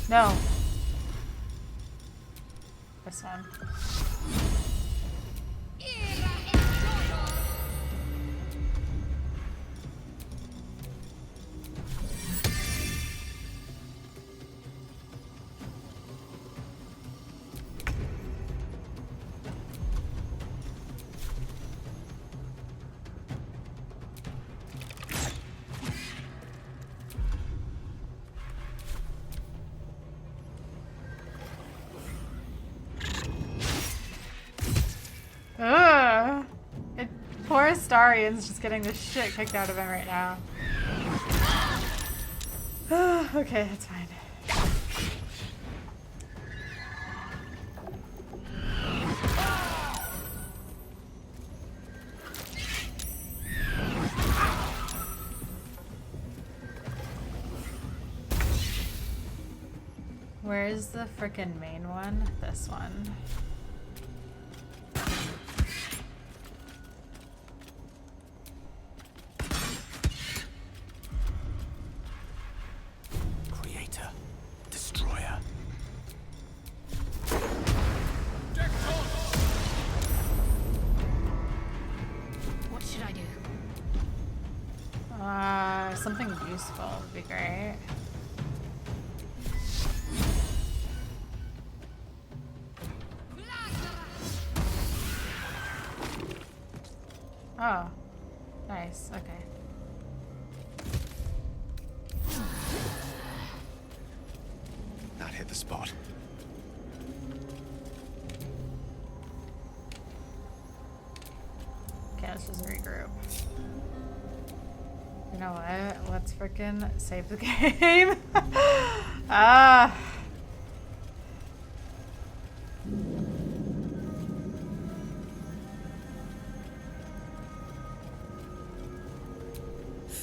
No. This one. Ugh. Poor Astarian's just getting the shit kicked out of him right now. Okay, that's fine. Where's the frickin' main one? This one. Creator. Destroyer. What should I do? Something useful would be great. Oh, nice. Okay. That hit the spot. Okay, let's just regroup. You know what? Let's frickin' save the game. Ah.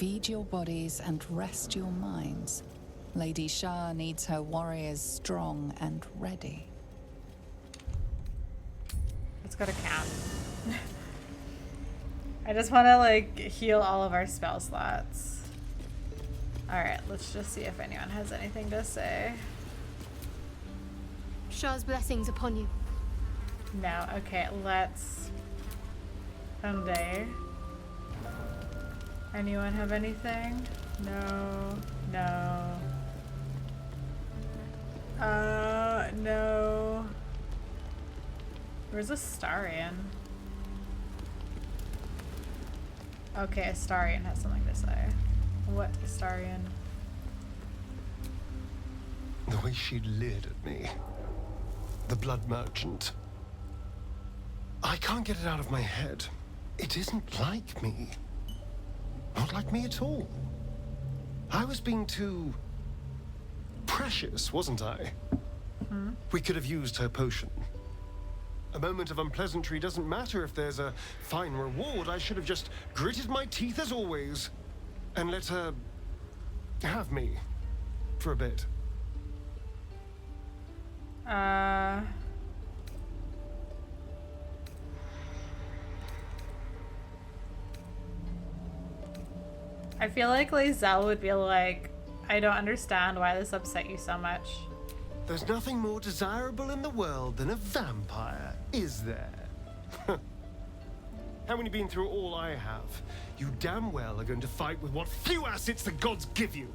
Feed your bodies and rest your minds. Lady Shah needs her warriors strong and ready. Let's go to camp. I just want to like heal all of our spell slots. Alright, let's just see if anyone has anything to say. Shah's blessings upon you. No, okay, let's... Someday. Anyone have anything? No. No. No. Where's Astarion? Okay, Astarion has something to say. What, Astarion? The way she leered at me. The blood merchant. I can't get it out of my head. It isn't like me. Not like me at all. I was being too... precious, wasn't I? We could have used her potion. A moment of unpleasantry doesn't matter if there's a fine reward. I should have just gritted my teeth as always and let her have me for a bit. I feel like Lae'zel would be like, I don't understand why this upset you so much. There's nothing more desirable in the world than a vampire, is there? Having been through all I have, you damn well are going to fight with what few assets the gods give you.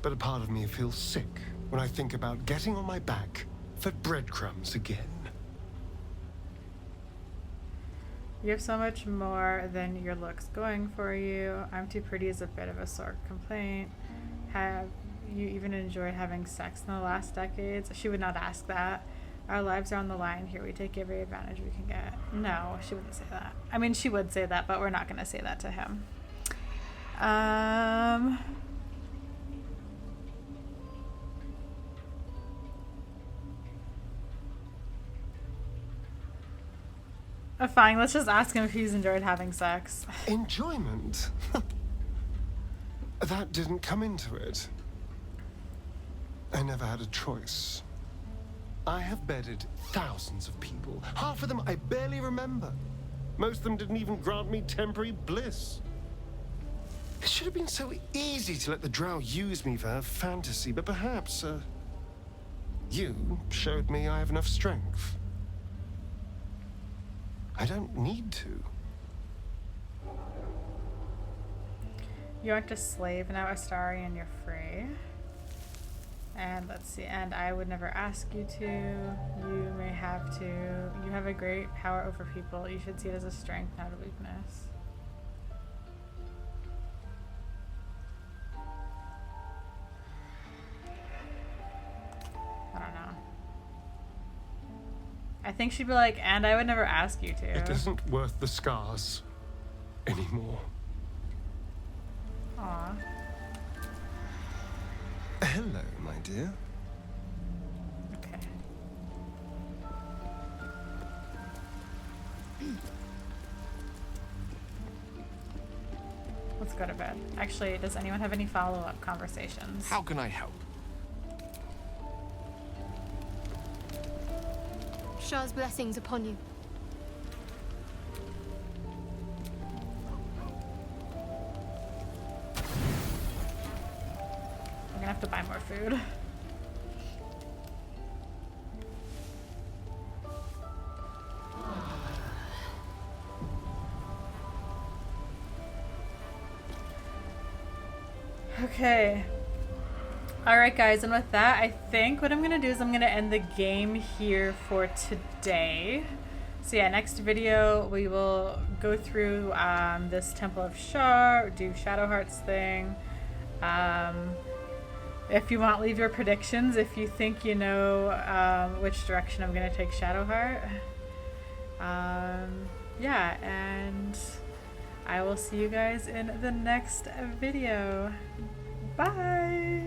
But a part of me feels sick when I think about getting on my back for breadcrumbs again. You have so much more than your looks going for you. I'm too pretty is a bit of a sore complaint. Have you even enjoyed having sex in the last decades? She would not ask that. Our lives are on the line here. We take every advantage we can get. No, she wouldn't say that. I mean, she would say that, but we're not going to say that to him. Fine, let's just ask him if he's enjoyed having sex. Enjoyment? That didn't come into it. I never had a choice. I have bedded thousands of people. Half of them I barely remember. Most of them didn't even grant me temporary bliss. It should have been so easy to let the drow use me for her fantasy, but perhaps, you showed me I have enough strength. I don't need to. You aren't a slave now, Astarion, you're free. And let's see, and I would never ask you to. You may have to. You have a great power over people. You should see it as a strength, not a weakness. I don't know. I think she'd be like, and I would never ask you to. It isn't worth the scars anymore. Aw. Hello, my dear. Okay. Let's go to bed. Actually, does anyone have any follow-up conversations? How can I help? Shah's blessings upon you. I'm gonna have to buy more food. Okay. Alright guys, and with that, I think what I'm going to do is I'm going to end the game here for today. So yeah, next video we will go through this Temple of Shar, do Shadow Heart's thing. If you want, leave your predictions if you think you know which direction I'm going to take Shadow Heart. Yeah, and I will see you guys in the next video. Bye!